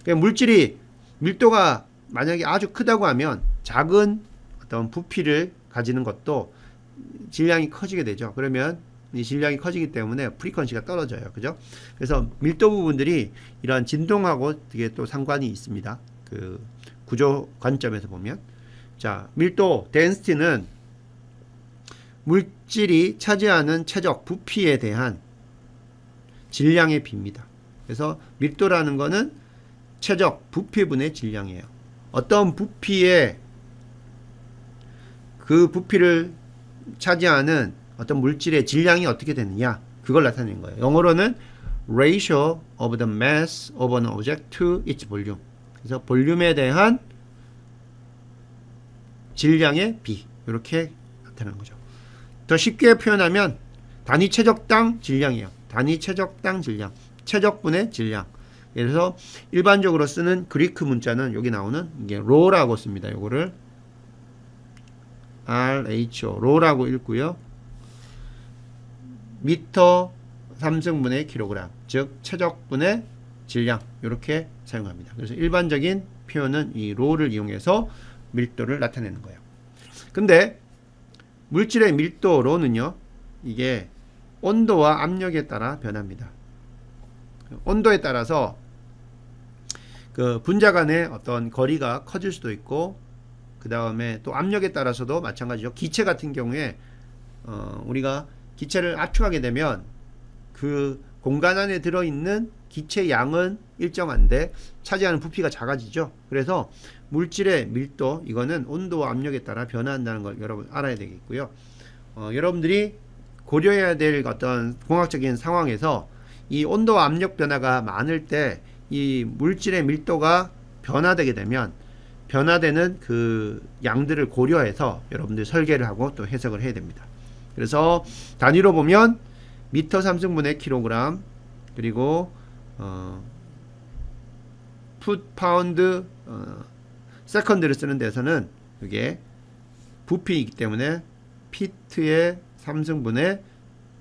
그러니까 물질이 밀도가 만약에 아주 크다고 하면 작은 어떤 부피를 가지는 것도 질량이 커지게 되죠. 그러면 이 질량이 커지기 때문에 프리퀀시가 떨어져요. 그죠? 그래서 밀도 부분들이 이러한 진동하고 되게 또 상관이 있습니다. 그 구조 관점에서 보면. 자, 밀도, density는 물질이 차지하는 최적 부피에 대한 질량의 비입니다. 그래서 밀도라는 거는 최적 부피분의 질량이에요. 어떤 부피에 그 부피를 차지하는 어떤 물질의 질량이 어떻게 되느냐, 그걸 나타내는 거예요. 영어로는 ratio of the mass of an object to its volume. 그래서 볼륨에 대한 질량의 비, 이렇게 나타나는 거죠. 더 쉽게 표현하면 단위 최적당 질량이에요. 단위 최적당 질량, 최적분의 질량. 그래서 일반적으로 쓰는 그리크 문자는 여기 나오는 이게 로라고 씁니다. 요거를 RHO, 로라고 읽고요. 미터 3승분의 킬로그램, 즉 최적분의 질량, 이렇게 사용합니다. 그래서 일반적인 표현은 이 로를 이용해서 밀도를 나타내는 거예요. 근데 물질의 밀도 로는요, 이게 온도와 압력에 따라 변합니다. 온도에 따라서 그 분자 간의 어떤 거리가 커질 수도 있고, 그 다음에 또 압력에 따라서도 마찬가지죠. 기체 같은 경우에 우리가 기체를 압축하게 되면 그 공간 안에 들어있는 기체 양은 일정한데 차지하는 부피가 작아지죠. 그래서 물질의 밀도, 이거는 온도와 압력에 따라 변화한다는 걸 여러분 알아야 되겠고요. 여러분들이 고려해야 될 어떤 공학적인 상황에서 이 온도와 압력 변화가 많을 때 이 물질의 밀도가 변화되게 되면 변화되는 그 양들을 고려해서 여러분들이 설계를 하고 또 해석을 해야 됩니다. 그래서 단위로 보면 미터 3승분의 킬로그램, 그리고 풋, 파운드, 세컨드를 쓰는 데서는 이게 부피이기 때문에 피트의 3승분의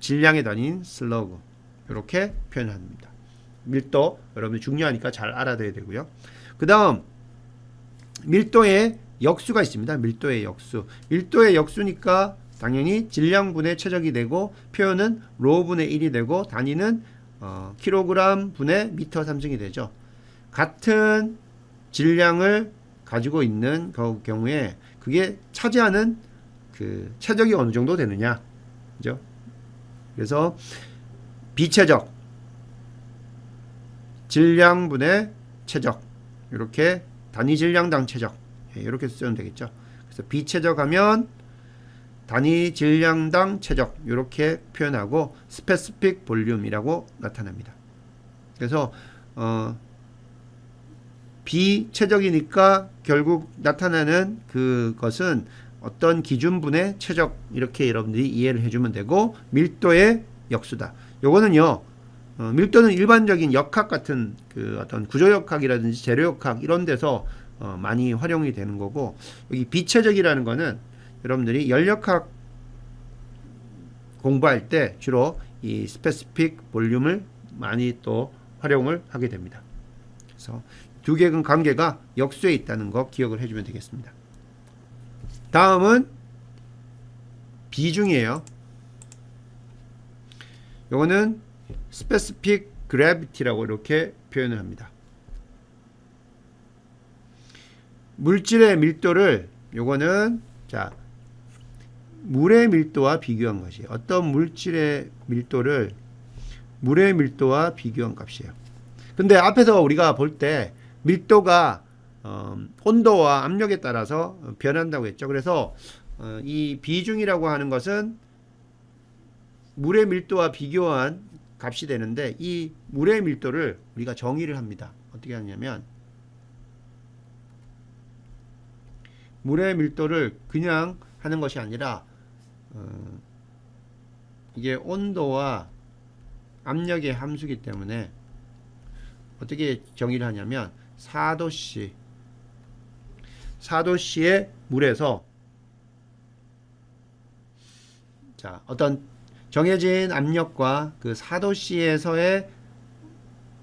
질량의 단위인 슬러그, 이렇게 표현합니다. 밀도 여러분들 중요하니까 잘 알아둬야 되고요. 그 다음 밀도의 역수가 있습니다. 밀도의 역수. 밀도의 역수니까 당연히 질량분의 최적이 되고, 표현은 로분의 1이 되고, 단위는 킬로그램 분의 미터 3승이 되죠. 같은 질량을 가지고 있는 그 경우에 그게 차지하는 그 최적이 어느 정도 되느냐, 그죠? 그래서 비최적, 질량분의 최적, 이렇게 단위 질량당 최적, 이렇게 쓰면 되겠죠. 그래서 비최적하면 단위 질량당 최적, 이렇게 표현하고 스페시픽 볼륨이라고 나타납니다. 그래서 비최적이니까 결국 나타나는 그것은 어떤 기준분의 최적, 이렇게 여러분들이 이해를 해주면 되고, 밀도의 역수다. 요거는요, 밀도는 일반적인 역학 같은 그 어떤 구조역학이라든지 재료역학 이런 데서 많이 활용이 되는 거고, 여기 비최적이라는 거는 여러분들이 연력학 공부할 때 주로 이 스페시픽 볼륨을 많이 또 활용을 하게 됩니다. 그래서 두 개의 관계가 역수에 있다는 거 기억을 해주면 되겠습니다. 다음은 비중이에요. 요거는 specific gravity라고 이렇게 표현을 합니다. 물질의 밀도를, 요거는 자, 물의 밀도와 비교한 것이에요. 어떤 물질의 밀도를 물의 밀도와 비교한 값이에요. 근데 앞에서 우리가 볼 때 밀도가 온도와 압력에 따라서 변한다고 했죠. 그래서 이 비중이라고 하는 것은 물의 밀도와 비교한 값이 되는데, 이 물의 밀도를 우리가 정의를 합니다. 어떻게 하냐면 물의 밀도를 그냥 하는 것이 아니라 이게 온도와 압력의 함수이기 때문에 어떻게 정의를 하냐면 4도씨의 물에서 자, 어떤 정해진 압력과 그 4도씨에서의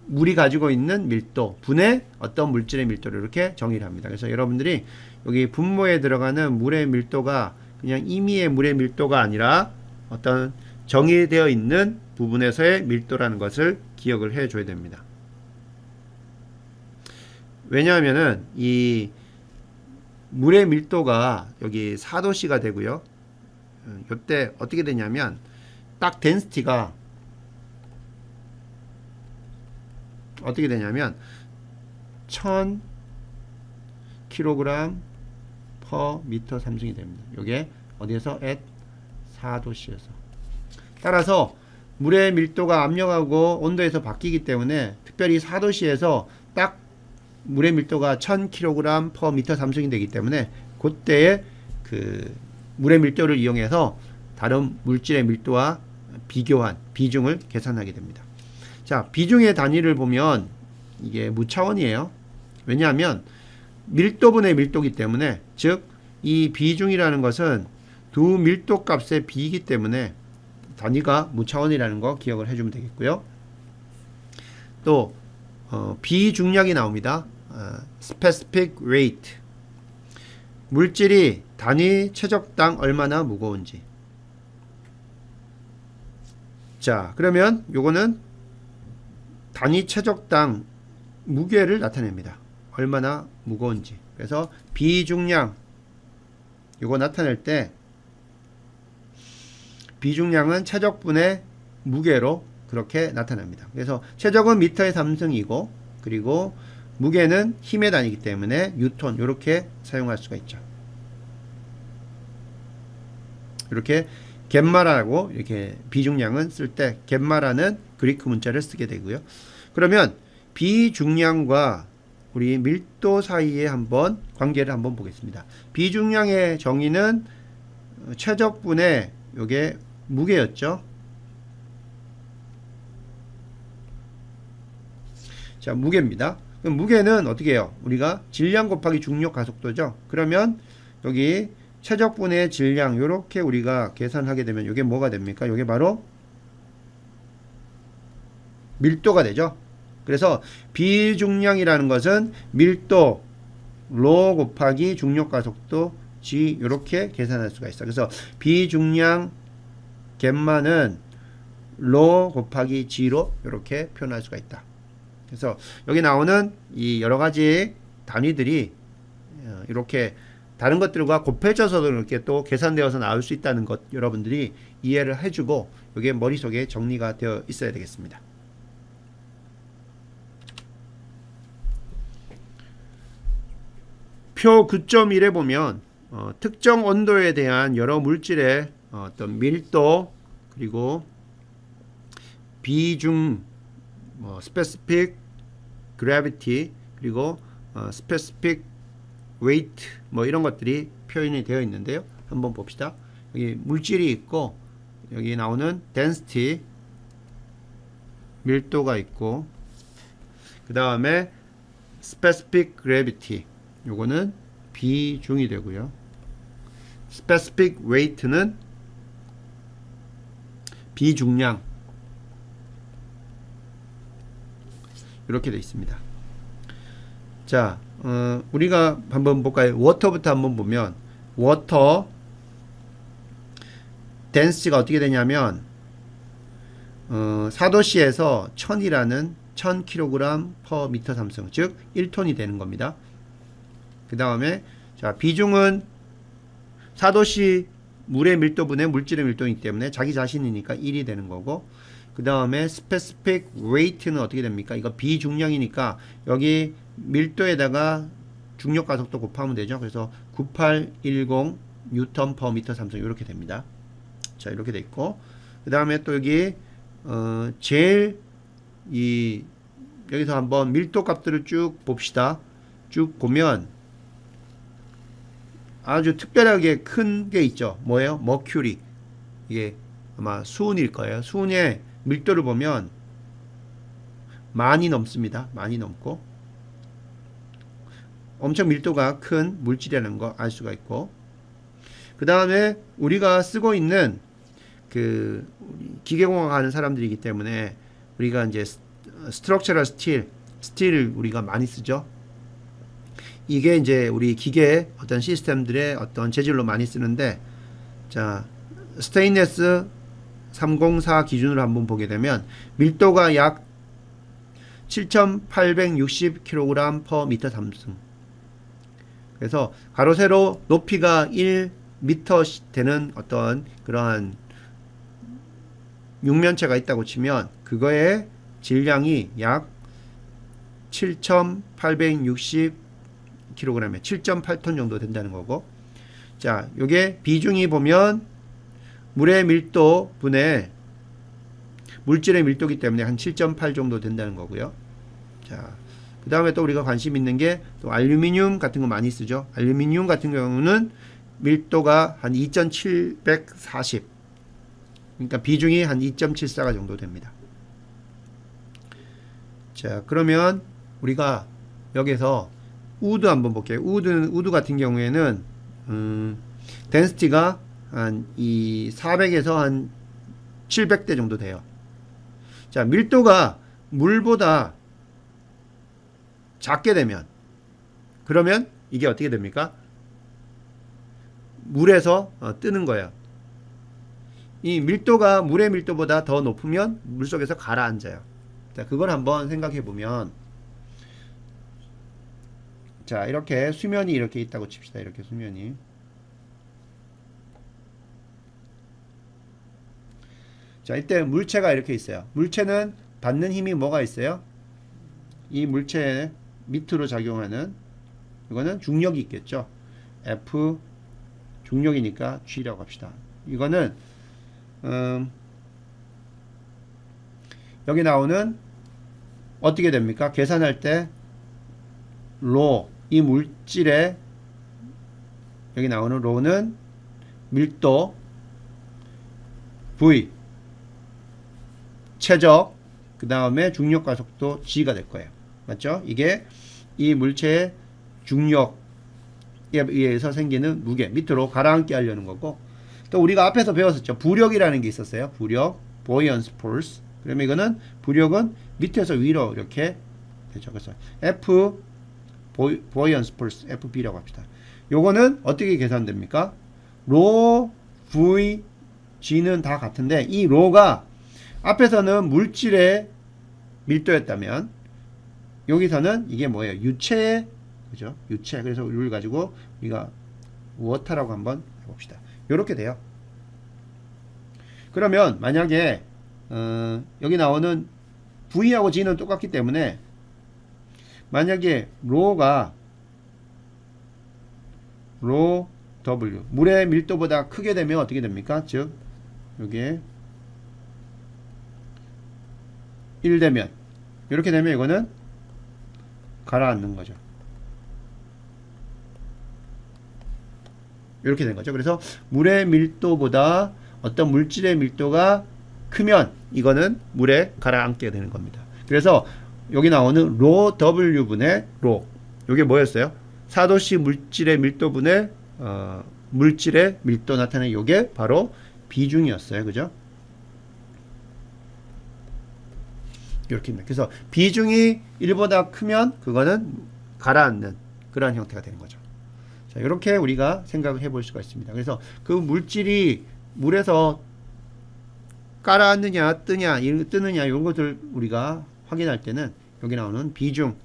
물이 가지고 있는 밀도, 분의 어떤 물질의 밀도를 이렇게 정의를 합니다. 그래서 여러분들이 여기 분모에 들어가는 물의 밀도가 그냥 임의의 물의 밀도가 아니라 어떤 정의되어 있는 부분에서의 밀도라는 것을 기억을 해 줘야 됩니다. 왜냐하면은 이 물의 밀도가 여기 4도씨가 되고요. 이때 어떻게 되냐면 딱 덴시티가 어떻게 되냐면 1000kg per 미터 삼승이 됩니다. 이게 어디에서? at 4도씨에서. 따라서 물의 밀도가 압력하고 온도에서 바뀌기 때문에 특별히 4도씨에서 딱 물의 밀도가 1000kg per 미터 삼승이 되기 때문에 그때의 그 물의 밀도를 이용해서 다른 물질의 밀도와 비교한 비중을 계산하게 됩니다. 자, 비중의 단위를 보면 이게 무차원이에요. 왜냐하면 밀도분의 밀도이기 때문에, 즉 이 비중이라는 것은 두 밀도 값의 비이기 때문에 단위가 무차원이라는 거 기억을 해주면 되겠고요. 또 비중량이 나옵니다. specific weight, 물질이 단위 최적당 얼마나 무거운지. 자, 그러면 요거는 단위 최적당 무게를 나타냅니다. 얼마나 무거운지. 그래서 비중량 요거 나타낼 때 비중량은 최적분의 무게로 그렇게 나타납니다. 그래서 최적은 미터의 3승이고 그리고 무게는 힘의 단위이기 때문에 뉴턴, 이렇게 사용할 수가 있죠. 이렇게 갯마라고 이렇게 비중량은 쓸 때 갯마라는 그리크 문자를 쓰게 되고요. 그러면 비중량과 우리 밀도 사이에 한번 관계를 한번 보겠습니다. 비중량의 정의는 최적분의 요게 무게였죠. 자, 무게입니다. 그럼 무게는 어떻게 해요? 우리가 질량 곱하기 중력 가속도죠. 그러면 여기 최적분의 질량 요렇게 우리가 계산하게 되면 이게 뭐가 됩니까? 이게 바로 밀도가 되죠. 그래서 비중량이라는 것은 밀도 로 곱하기 중력 가속도 g 이렇게 계산할 수가 있어. 그래서 비중량 갯마는 로 곱하기 g로 이렇게 표현할 수가 있다. 그래서 여기 나오는 이 여러 가지 단위들이 이렇게 다른 것들과 곱해져서도 이렇게 또 계산되어서 나올 수 있다는 것 여러분들이 이해를 해주고 이게 머릿속에 정리가 되어 있어야 되겠습니다. 표 9.1에 보면 특정 온도에 대한 여러 물질의 어떤 밀도 그리고 비중, specific gravity 그리고 specific weight 이런 것들이 표현이 되어 있는데요. 한번 봅시다. 여기 물질이 있고 여기 나오는 density 밀도가 있고 그 다음에 specific gravity 요거는 비중이 되고요. specific weight는 비중량 이렇게 되어 있습니다. 자, 우리가 한번 볼까요? 워터부터 한번 보면 워터 덴시티가 어떻게 되냐면 4도씨에서 1000이라는 1000kg per 미터 삼승, 즉 1톤이 되는 겁니다. 그 다음에 자, 비중은 4도씨 물의 밀도분의 물질의 밀도이기 때문에 자기 자신이니까 1이 되는 거고, 그 다음에 specific weight는 어떻게 됩니까? 이거 비중량이니까 여기 밀도에다가 중력 가속도 곱하면 되죠. 그래서 9810 뉴턴 per 미터 삼승 이렇게 됩니다. 자, 이렇게 돼 있고, 그 다음에 또 여기 제일 여기서 한번 밀도 값들을 쭉 봅시다. 쭉 보면 아주 특별하게 큰 게 있죠. 뭐예요? 머큐리. 이게 아마 수은일 거예요. 수은의 밀도를 보면 많이 넘습니다. 많이 넘고 엄청 밀도가 큰 물질이라는 거 알 수가 있고, 그 다음에 우리가 쓰고 있는 그 기계공학 하는 사람들이기 때문에 우리가 이제 스트럭처럴 스틸을 우리가 많이 쓰죠. 이게 이제 우리 기계 어떤 시스템들의 어떤 재질로 많이 쓰는데, 자, 스테인레스 304 기준으로 한번 보게 되면 밀도가 약 7,860kg per 미터 삼승. 그래서 가로 세로 높이가 1m 되는 어떤 그러한 육면체가 있다고 치면 그거의 질량이 약 7,860kg에 7.8톤 정도 된다는 거고, 자, 요게 비중이 보면 물의 밀도 분의 물질의 밀도기 때문에 한 7.8 정도 된다는 거고요. 자, 그 다음에 또 우리가 관심 있는 게 또 알루미늄 같은 거 많이 쓰죠. 알루미늄 같은 경우는 밀도가 한 2,740, 그러니까 비중이 한 2.74가 정도 됩니다. 자, 그러면 우리가 여기서 우드 한번 볼게요. 우드 같은 경우에는 덴시티가 한 이 400에서 한 700대 정도 돼요. 자, 밀도가 물보다 작게 되면, 그러면 이게 어떻게 됩니까? 물에서 뜨는 거예요. 이 밀도가 물의 밀도보다 더 높으면 물속에서 가라앉아요. 자, 그걸 한번 생각해 보면, 자, 이렇게 수면이 이렇게 있다고 칩시다. 이렇게 수면이. 자, 이때 물체가 이렇게 있어요. 물체는 받는 힘이 뭐가 있어요? 이 물체 밑으로 작용하는, 이거는 중력이 있겠죠. F 중력이니까 G라고 합시다. 이거는 여기 나오는 어떻게 됩니까? 계산할 때 로, 이 물질의 여기 나오는 로는 밀도, V 최적, 그 다음에 중력 가속도 G가 될 거예요. 맞죠? 이게 이 물체의 중력에 의해서 생기는 무게, 밑으로 가라앉게 하려는 거고, 또 우리가 앞에서 배웠었죠. 부력이라는 게 있었어요. 부력, buoyance force. 그러면 이거는 부력은 밑에서 위로 이렇게 되죠. 그래서 F buoyance force, FB라고 합시다. 요거는 어떻게 계산됩니까? 로, V, G는 다 같은데, 이 로가 앞에서는 물질의 밀도였다면 여기서는 이게 뭐예요? 유체의, 그죠? 유체. 그래서 이걸 가지고 우리가 워터라고 한번 해봅시다. 요렇게 돼요. 그러면 만약에 여기 나오는 V하고 G는 똑같기 때문에 만약에 로가 로 W 물의 밀도보다 크게 되면 어떻게 됩니까? 즉 여기에 1 되면, 이렇게 되면 이거는 가라앉는 거죠. 이렇게 된 거죠. 그래서 물의 밀도보다 어떤 물질의 밀도가 크면 이거는 물에 가라앉게 되는 겁니다. 그래서 여기 나오는 로 W분의 로, 이게 뭐였어요? 사도시 물질의 밀도분의 물질의 밀도 나타내는 이게 바로 비중이었어요. 그죠? 이렇게. 그래서 비중이 1보다 크면 그거는 가라앉는 그러한 형태가 되는 거죠. 자, 이렇게 우리가 생각을 해볼 수가 있습니다. 그래서 그 물질이 물에서 가라앉느냐 뜨느냐 이런 것들 우리가 확인할 때는 여기 나오는 비중,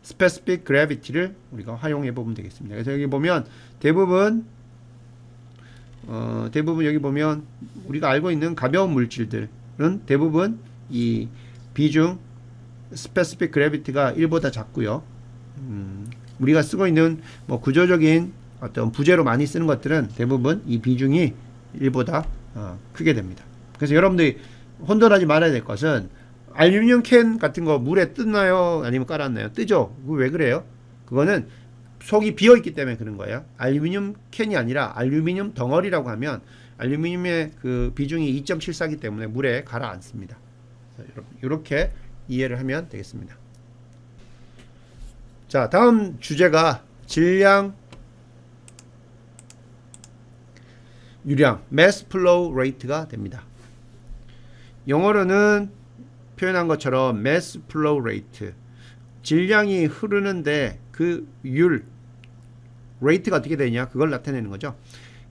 specific gravity를 우리가 활용해 보면 되겠습니다. 그래서 여기 보면 대부분 여기 보면 우리가 알고 있는 가벼운 물질들은 대부분 이 비중 specific gravity가 1보다 작고요. 우리가 쓰고 있는 뭐 구조적인 어떤 부재로 많이 쓰는 것들은 대부분 이 비중이 1보다 크게 됩니다. 그래서 여러분들이 혼돈하지 말아야 될 것은 알루미늄 캔 같은 거 물에 뜨나요? 아니면 깔았나요? 뜨죠. 왜 그래요? 그거는 속이 비어있기 때문에 그런 거예요. 알루미늄 캔이 아니라 알루미늄 덩어리라고 하면 알루미늄의 그 비중이 2.74이기 때문에 물에 가라앉습니다. 이렇게 이해를 하면 되겠습니다. 자, 다음 주제가 질량 유량, mass flow rate가 됩니다. 영어로는 표현한 것처럼 mass flow rate, 질량이 흐르는데 그 율, rate가 어떻게 되냐, 그걸 나타내는 거죠.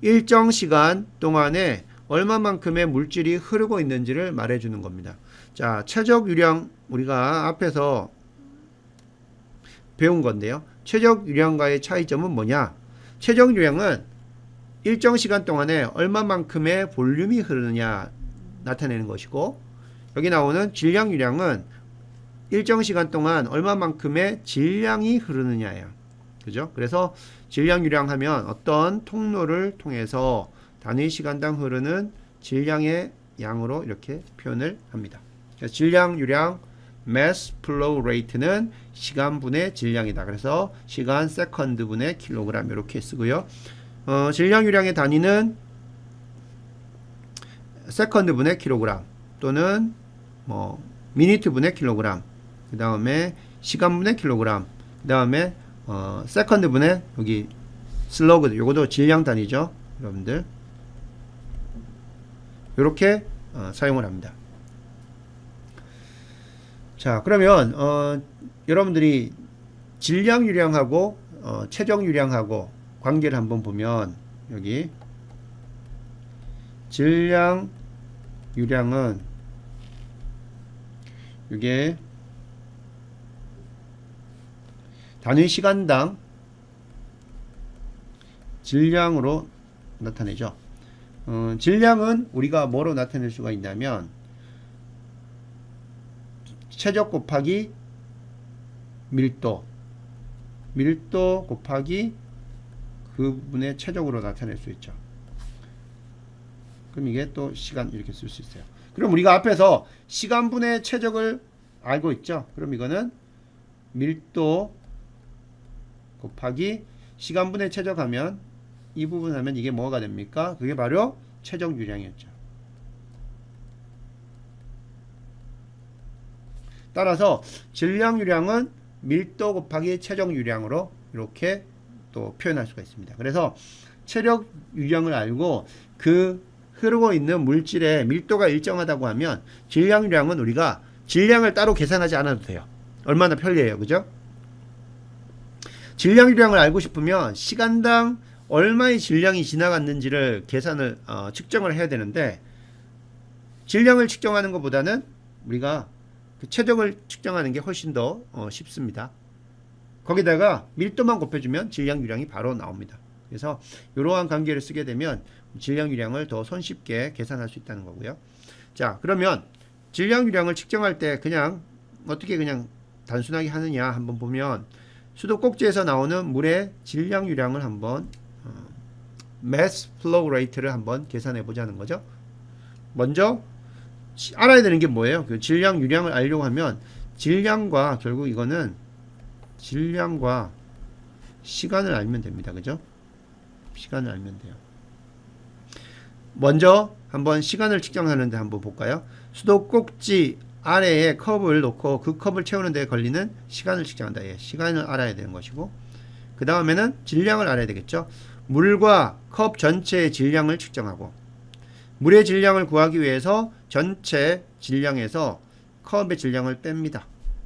일정 시간 동안에 얼마만큼의 물질이 흐르고 있는지를 말해주는 겁니다. 자, 최적 유량 우리가 앞에서 배운 건데요. 최적 유량과의 차이점은 뭐냐? 최적 유량은 일정 시간 동안에 얼마만큼의 볼륨이 흐르느냐 나타내는 것이고, 여기 나오는 질량 유량은 일정 시간 동안 얼마만큼의 질량이 흐르느냐예요. 그죠? 그래서 질량 유량 하면 어떤 통로를 통해서 단위 시간당 흐르는 질량의 양으로 이렇게 표현을 합니다. 그래서 질량 유량 mass flow rate는 시간분의 질량이다. 그래서 시간 세컨드 분의 킬로그램 이렇게 쓰고요. 질량 유량의 단위는 세컨드 분의 킬로그램 또는 뭐 미니트 분의 킬로그램, 그 다음에 시간 분의 킬로그램, 그 다음에 세컨드 분의 여기 슬러그, 요것도 질량 단위죠. 여러분들 이렇게 사용을 합니다. 자, 그러면 여러분들이 질량 유량하고 최적 유량하고 관계를 한번 보면, 여기 질량 유량은 이게 단위 시간당 질량으로 나타내죠. 질량은 우리가 뭐로 나타낼 수가 있냐면 최적 곱하기 밀도 곱하기 그분의 최적으로 나타낼 수 있죠. 그럼 이게 또 시간 이렇게 쓸 수 있어요. 그럼 우리가 앞에서 시간분의 최적을 알고 있죠. 그럼 이거는 밀도 곱하기 시간분의 최적하면 이 부분 하면 이게 뭐가 됩니까? 그게 바로 최적 유량이었죠. 따라서 질량 유량은 밀도 곱하기 최적 유량으로 이렇게 또 표현할 수가 있습니다. 그래서 최적 유량을 알고 그 흐르고 있는 물질의 밀도가 일정하다고 하면 질량 유량은 우리가 질량을 따로 계산하지 않아도 돼요. 얼마나 편리해요. 그죠? 질량 유량을 알고 싶으면 시간당 얼마의 질량이 지나갔는지를 계산을 측정을 해야 되는데, 질량을 측정하는 것보다는 우리가 그 최적을 측정하는 게 훨씬 더 쉽습니다. 거기다가 밀도만 곱해주면 질량 유량이 바로 나옵니다. 그래서 이러한 관계를 쓰게 되면 질량 유량을 더 손쉽게 계산할 수 있다는 거고요. 자, 그러면 질량 유량을 측정할 때 그냥 어떻게 그냥 단순하게 하느냐 한번 보면, 수도꼭지에서 나오는 물의 질량 유량을 한번 mass flow rate를 한번 계산해 보자는 거죠. 먼저 알아야 되는 게 뭐예요? 그 질량 유량을 알려고 하면 질량과 결국 이거는 질량과 시간을 알면 됩니다. 그죠? 시간을 알면 돼요. 먼저 한번 시간을 측정하는데 한번 볼까요? 수도꼭지 아래에 컵을 놓고 그 컵을 채우는 데 걸리는 시간을 측정한다. 예, 시간을 알아야 되는 것이고, 그 다음에는 질량을 알아야 되겠죠. 물과 컵 전체의 질량을 측정하고, 물의 질량을 구하기 위해서 전체 질량에서 컵의 질량을 뺍니다.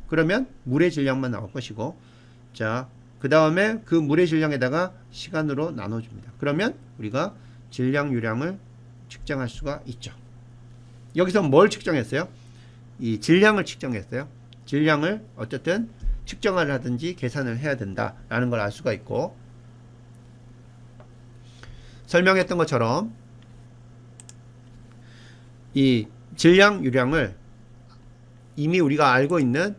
그러면 물의 질량만 나올 것이고, 자, 그 다음에 그 물의 질량에다가 시간으로 나눠줍니다. 그러면 우리가 질량 유량을 측정할 수가 있죠. 여기서 뭘 측정했어요? 이 질량을 측정했어요. 질량을 어쨌든 측정을 하든지 계산을 해야 된다라는 걸 알 수가 있고, 설명했던 것처럼 이 질량 유량을 이미 우리가 알고 있는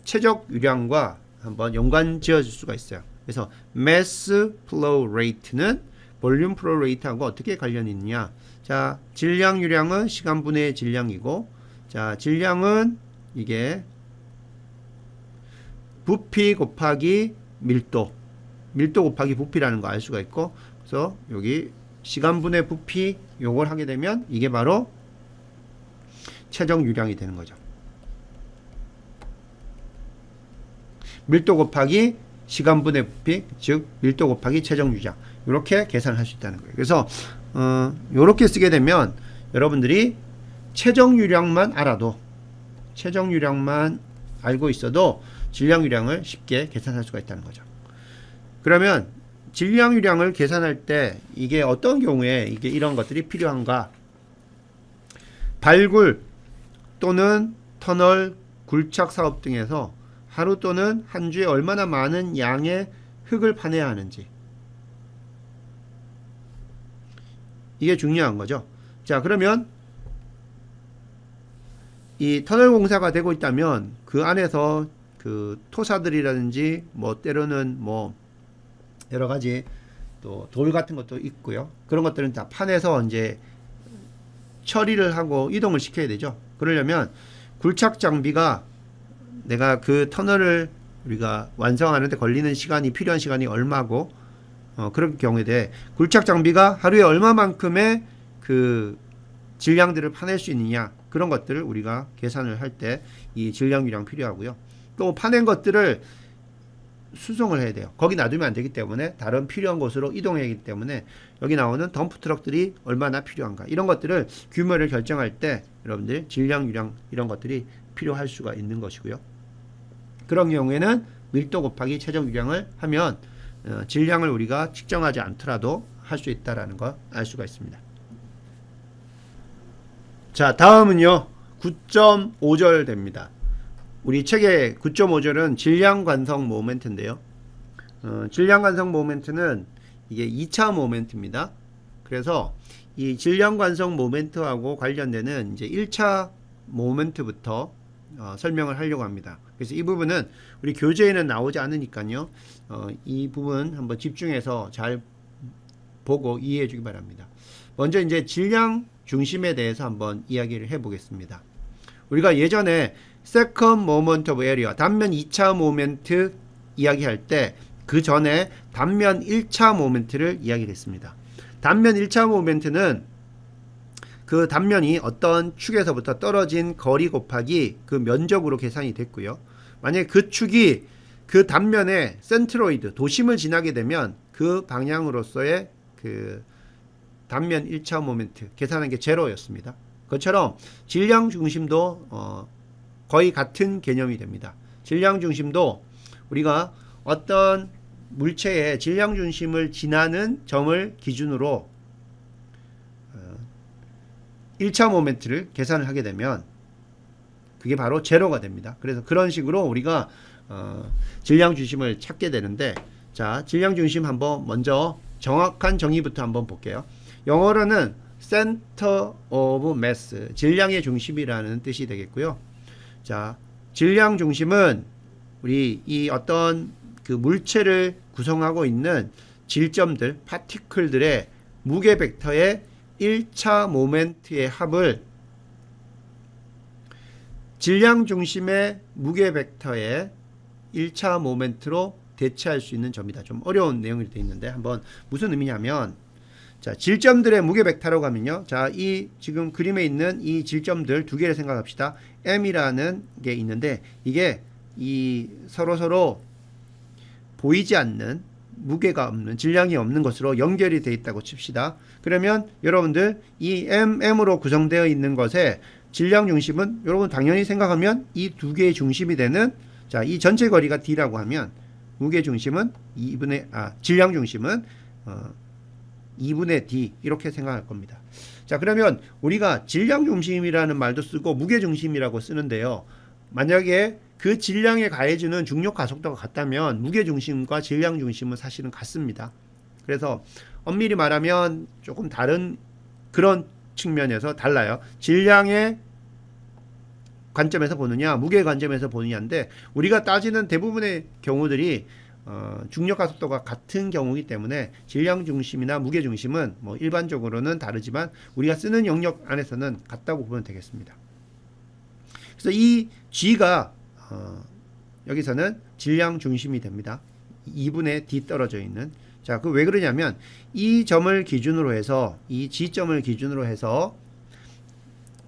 최적 유량과 한번 연관 지어 줄 수가 있어요. 그래서 mass flow rate는 볼륨 플로우 레이트하고 어떻게 관련이 있느냐. 자, 질량 유량은 시간분의 질량이고, 자, 질량은 이게 부피 곱하기 밀도 곱하기 부피라는 거 알 수가 있고, 그래서 여기 시간분의 부피 요걸 하게 되면 이게 바로 최적 유량이 되는 거죠. 밀도 곱하기 시간분의 부피, 즉 밀도 곱하기 최적 유량, 이렇게 계산을 할 수 있다는 거예요. 그래서 요렇게 쓰게 되면 여러분들이 최종 유량만 알아도, 최종 유량만 알고 있어도 질량 유량을 쉽게 계산할 수가 있다는 거죠. 그러면 질량 유량을 계산할 때 이게 어떤 경우에 이게 이런 것들이 필요한가? 발굴 또는 터널, 굴착 사업 등에서 하루 또는 한 주에 얼마나 많은 양의 흙을 파내야 하는지, 이게 중요한 거죠. 자, 그러면 이 터널 공사가 되고 있다면 그 안에서 그 토사들이라든지 뭐 때로는 뭐 여러 가지 또 돌 같은 것도 있고요. 그런 것들은 다 파내서 이제 처리를 하고 이동을 시켜야 되죠. 그러려면 굴착 장비가, 내가 그 터널을 우리가 완성하는데 걸리는 시간이, 필요한 시간이 얼마고, 그런 경우에 대해 굴착 장비가 하루에 얼마만큼의 그 질량들을 파낼 수 있느냐, 그런 것들을 우리가 계산을 할 때 이 질량 유량 필요하고요. 또 파낸 것들을 수송을 해야 돼요. 거기 놔두면 안 되기 때문에 다른 필요한 곳으로 이동해야 하기 때문에 여기 나오는 덤프 트럭들이 얼마나 필요한가, 이런 것들을 규모를 결정할 때 여러분들 질량 유량 이런 것들이 필요할 수가 있는 것이고요. 그런 경우에는 밀도 곱하기 최종 유량을 하면 질량을 우리가 측정하지 않더라도 할 수 있다라는 걸 알 수가 있습니다. 자, 다음은요 9.5절 됩니다. 우리 책의 9.5절은 질량 관성 모멘트인데요. 질량 관성 모멘트는 이게 2차 모멘트입니다. 그래서 이 질량 관성 모멘트하고 관련되는 이제 1차 모멘트부터 설명을 하려고 합니다. 그래서 이 부분은 우리 교재에는 나오지 않으니까요. 이 부분 한번 집중해서 잘 보고 이해해 주기 바랍니다. 먼저 이제 질량 중심에 대해서 한번 이야기를 해 보겠습니다. 우리가 예전에 second moment of area, 단면 2차 모멘트 이야기할 때 그 전에 단면 1차 모멘트를 이야기를 했습니다. 단면 1차 모멘트는 그 단면이 어떤 축에서부터 떨어진 거리 곱하기 그 면적으로 계산이 됐고요. 만약에 그 축이 그 단면의 센트로이드, 도심을 지나게 되면 그 방향으로서의 그 단면 1차 모멘트 계산한 게 제로였습니다. 그것처럼 질량 중심도 거의 같은 개념이 됩니다. 질량 중심도 우리가 어떤 물체의 질량 중심을 지나는 점을 기준으로 1차 모멘트를 계산을 하게 되면 그게 바로 제로가 됩니다. 그래서 그런 식으로 우리가 질량 중심을 찾게 되는데, 자, 질량 중심 한번 먼저 정확한 정의부터 한번 볼게요. 영어로는 center of mass, 질량의 중심이라는 뜻이 되겠고요. 자, 질량 중심은 우리 이 어떤 그 물체를 구성하고 있는 질점들, 파티클들의 무게 벡터의 1차 모멘트의 합을 질량 중심의 무게 벡터의 1차 모멘트로 대체할 수 있는 점이다. 좀 어려운 내용이 되어 있는데 한번 무슨 의미냐면, 자, 질점들의 무게 벡터라고 하면요. 자, 이 지금 그림에 있는 이 질점들 두 개를 생각합시다. M이라는 게 있는데 이게 이 서로 보이지 않는, 무게가 없는, 질량이 없는 것으로 연결이 되어 있다고 칩시다. 그러면 여러분들 이 M으로 구성되어 있는 것의 질량 중심은 여러분 당연히 생각하면 이 두 개의 중심이 되는, 자, 이 전체 거리가 D라고 하면 무게 중심은 질량 중심은 2분의 D 이렇게 생각할 겁니다. 자, 그러면 우리가 질량 중심이라는 말도 쓰고 무게 중심이라고 쓰는데요. 만약에 그 질량에 가해주는 중력 가속도가 같다면 무게 중심과 질량 중심은 사실은 같습니다. 그래서 엄밀히 말하면 조금 다른 그런 측면에서 달라요. 질량의 관점에서 보느냐, 무게 관점에서 보느냐인데 우리가 따지는 대부분의 경우들이 중력 가속도가 같은 경우이기 때문에 질량 중심이나 무게 중심은 뭐 일반적으로는 다르지만 우리가 쓰는 영역 안에서는 같다고 보면 되겠습니다. 그래서 이 G가 여기서는 질량 중심이 됩니다. 2분의 D 떨어져 있는. 자, 그 왜 그러냐면 이 점을 기준으로 해서, 이 G점을 기준으로 해서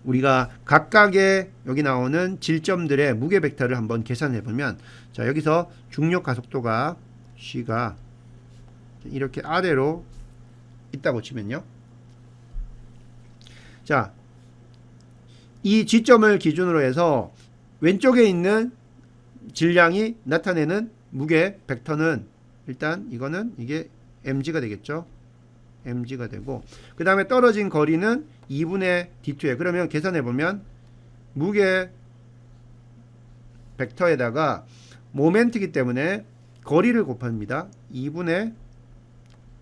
우리가 각각의 여기 나오는 질점들의 무게 벡터를 한번 계산해 보면, 자, 여기서 중력 가속도가 G가 이렇게 아래로 있다고 치면요. 자, 이 G점을 기준으로 해서 왼쪽에 있는 질량이 나타내는 무게 벡터는 일단 이거는 이게 mg가 되겠죠. mg가 되고 그 다음에 떨어진 거리는 2분의 d2에 그러면 계산해 보면 무게 벡터에다가 모멘트이기 때문에 거리를 곱합니다. 2분의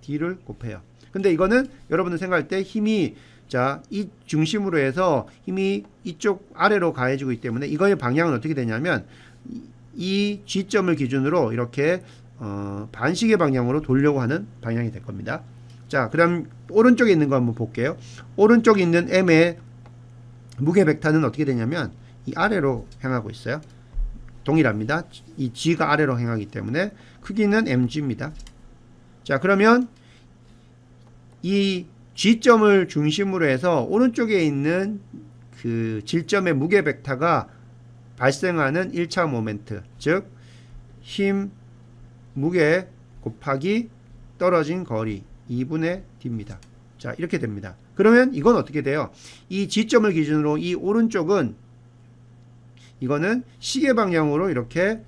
d를 곱해요. 근데 이거는 여러분들 생각할 때 힘이 자, 이 중심으로 해서 힘이 이쪽 아래로 가해지고 있기 때문에 이거의 방향은 어떻게 되냐면 이 G점을 기준으로 이렇게 반시계 방향으로 돌려고 하는 방향이 될 겁니다. 자, 그럼 오른쪽에 있는 거 한번 볼게요. 오른쪽에 있는 M의 무게 벡터는 어떻게 되냐면 이 아래로 향하고 있어요. 동일합니다. 이 G가 아래로 향하기 때문에 크기는 mg입니다. 자, 그러면 이 G점을 중심으로 해서 오른쪽에 있는 그 질점의 무게 벡터가 발생하는 1차 모멘트, 즉 힘, 무게 곱하기 떨어진 거리 2분의 d입니다. 자, 이렇게 됩니다. 그러면 이건 어떻게 돼요? 이 G점을 기준으로 이 오른쪽은 이거는 시계 방향으로 이렇게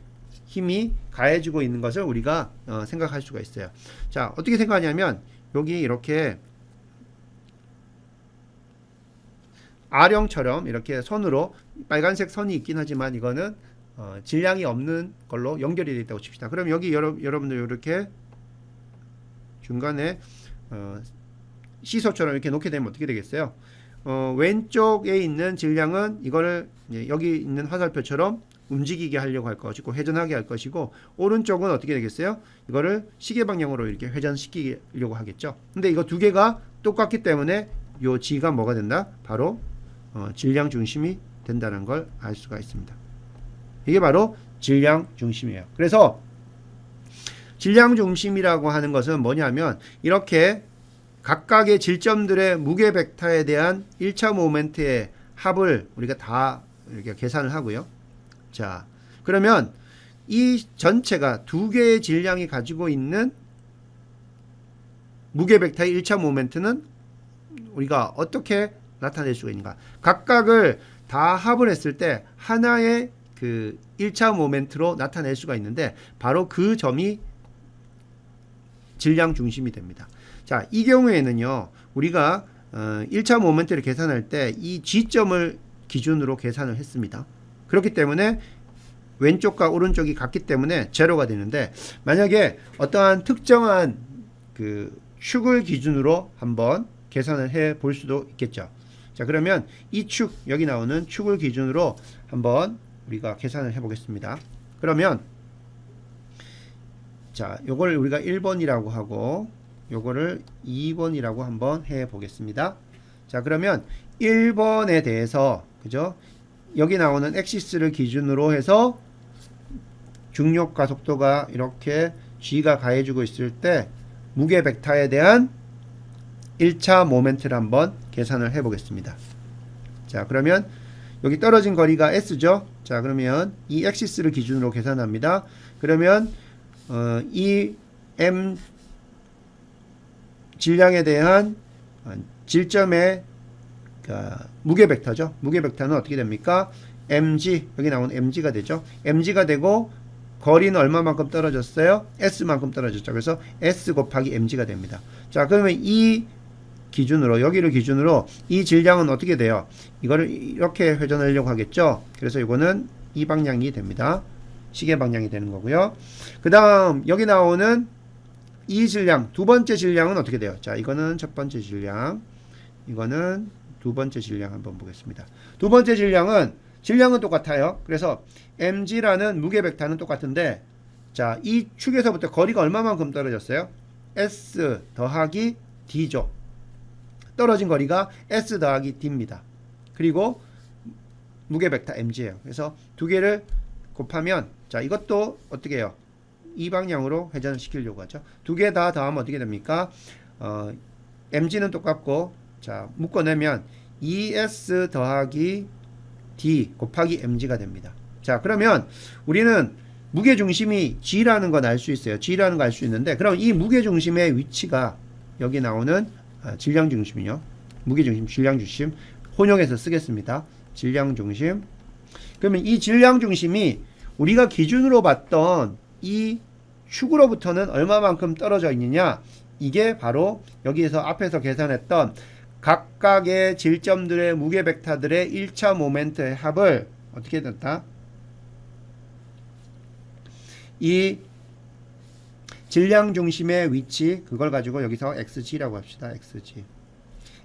힘이 가해지고 있는 것을 우리가 생각할 수가 있어요. 자, 어떻게 생각하냐면 여기 이렇게 R형처럼 이렇게 선으로 빨간색 선이 있긴 하지만 이거는 질량이 없는 걸로 연결이 되어 있다고 칩시다. 그럼 여기 여러분들 이렇게 중간에 시소처럼 이렇게 놓게 되면 어떻게 되겠어요? 왼쪽에 있는 질량은 이거를 여기 있는 화살표처럼 움직이게 하려고 할 것이고 회전하게 할 것이고 오른쪽은 어떻게 되겠어요? 이거를 시계 방향으로 이렇게 회전시키려고 하겠죠. 근데 이거 두 개가 똑같기 때문에 요 G가 뭐가 된다? 바로 질량 중심이 된다는 걸 알 수가 있습니다. 이게 바로 질량 중심이에요. 그래서 질량 중심이라고 하는 것은 뭐냐면 이렇게 각각의 질점들의 무게 벡터에 대한 1차 모멘트의 합을 우리가 다 이렇게 계산을 하고요. 자, 그러면 이 전체가 두 개의 질량이 가지고 있는 무게 벡터의 1차 모멘트는 우리가 어떻게 나타낼 수가 있는가? 각각을 다 합을 했을 때 하나의 그 1차 모멘트로 나타낼 수가 있는데 바로 그 점이 질량 중심이 됩니다. 자, 이 경우에는요, 우리가 1차 모멘트를 계산할 때 이 G점을 기준으로 계산을 했습니다. 그렇기 때문에 왼쪽과 오른쪽이 같기 때문에 제로가 되는데 만약에 어떠한 특정한 그 축을 기준으로 한번 계산을 해 볼 수도 있겠죠. 자, 그러면 이 축, 여기 나오는 축을 기준으로 한번 우리가 계산을 해 보겠습니다. 그러면 자, 요걸 우리가 1번이라고 하고 요거를 2번이라고 한번 해 보겠습니다. 자, 그러면 1번에 대해서 그죠? 여기 나오는 엑시스를 기준으로 해서 중력 가속도가 이렇게 G가 가해지고 있을 때 무게 벡터에 대한 1차 모멘트를 한번 계산을 해 보겠습니다. 자, 그러면 여기 떨어진 거리가 S죠. 자, 그러면 이 엑시스를 기준으로 계산합니다. 그러면 이 M 질량에 대한 질점의 무게 벡터죠. 무게 벡터는 어떻게 됩니까? mg, 여기 나온 mg가 되죠. mg가 되고 거리는 얼마만큼 떨어졌어요? s만큼 떨어졌죠. 그래서 s 곱하기 mg가 됩니다. 자, 그러면 이 기준으로 여기를 기준으로 이 질량은 어떻게 돼요? 이거를 이렇게 회전하려고 하겠죠. 그래서 이거는 이 방향이 됩니다. 시계 방향이 되는 거고요. 그 다음 여기 나오는 이 질량, 두 번째 질량은 어떻게 돼요? 자, 이거는 첫 번째 질량, 이거는 두 번째 질량 한번 보겠습니다. 두 번째 질량은 똑같아요. 그래서 mg라는 무게 벡터는 똑같은데 자, 이 축에서부터 거리가 얼마만큼 떨어졌어요? s 더하기 d죠. 떨어진 거리가 s 더하기 d입니다. 그리고 무게 벡터 mg예요. 그래서 두 개를 곱하면 자, 이것도 어떻게 해요? 이 방향으로 회전시키려고 하죠. 두 개 다 더하면 어떻게 됩니까? mg는 똑같고 자, 묶어내면 2s 더하기 d 곱하기 mg가 됩니다. 자, 그러면 우리는 무게중심이 g라는 건 알 수 있어요. g라는 거 알 수 있는데 그럼 이 무게중심의 위치가 여기 나오는 질량중심이요. 무게중심, 질량중심 혼용해서 쓰겠습니다. 질량중심. 그러면 이 질량중심이 우리가 기준으로 봤던 이 축으로부터는 얼마만큼 떨어져 있느냐, 이게 바로 여기에서 앞에서 계산했던 각각의 질점들의 무게 벡터들의 1차 모멘트의 합을 어떻게 됐다? 이 질량중심의 위치, 그걸 가지고 여기서 xg라고 합시다.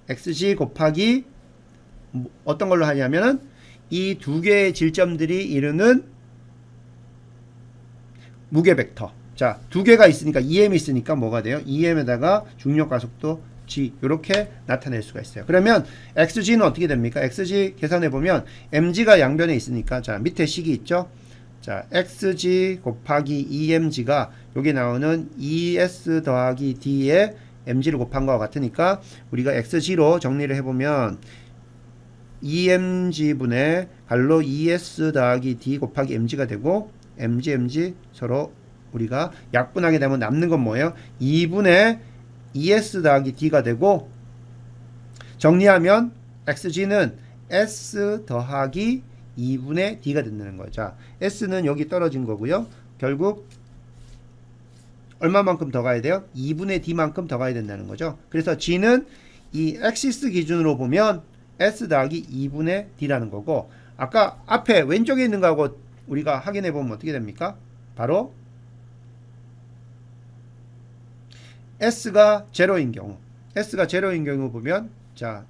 xg 곱하기 어떤 걸로 하냐면은 이 두 개의 질점들이 이루는 무게 벡터. 자, 두 개가 있으니까 EM이 있으니까 뭐가 돼요? EM에다가 중력 가속도 g, 이렇게 나타낼 수가 있어요. 그러면 xg는 어떻게 됩니까? xg 계산해 보면 mg가 양변에 있으니까, 자, 밑에 식이 있죠? 자, xg 곱하기 emg가 여기 나오는 es 더하기 d에 mg를 곱한 거와 같으니까 우리가 xg로 정리를 해보면 emg분의 갈로 es 더하기 d 곱하기 mg가 되고, mg 서로 우리가 약분하게 되면 남는 건 뭐예요? 2분의 es 더하기 d가 되고, 정리하면 xg는 s 더하기 2분의 d가 된다는 거죠. 자, s는 여기 떨어진 거고요. 결국 얼마만큼 더 가야 돼요? 2분의 d만큼 더 가야 된다는 거죠. 그래서 g는 이 엑시스 기준으로 보면 s 더하기 2분의 d라는 거고, 아까 앞에 왼쪽에 있는 거하고 우리가 확인해 보면 어떻게 됩니까? 바로 s가 제로인 경우 보면, 자,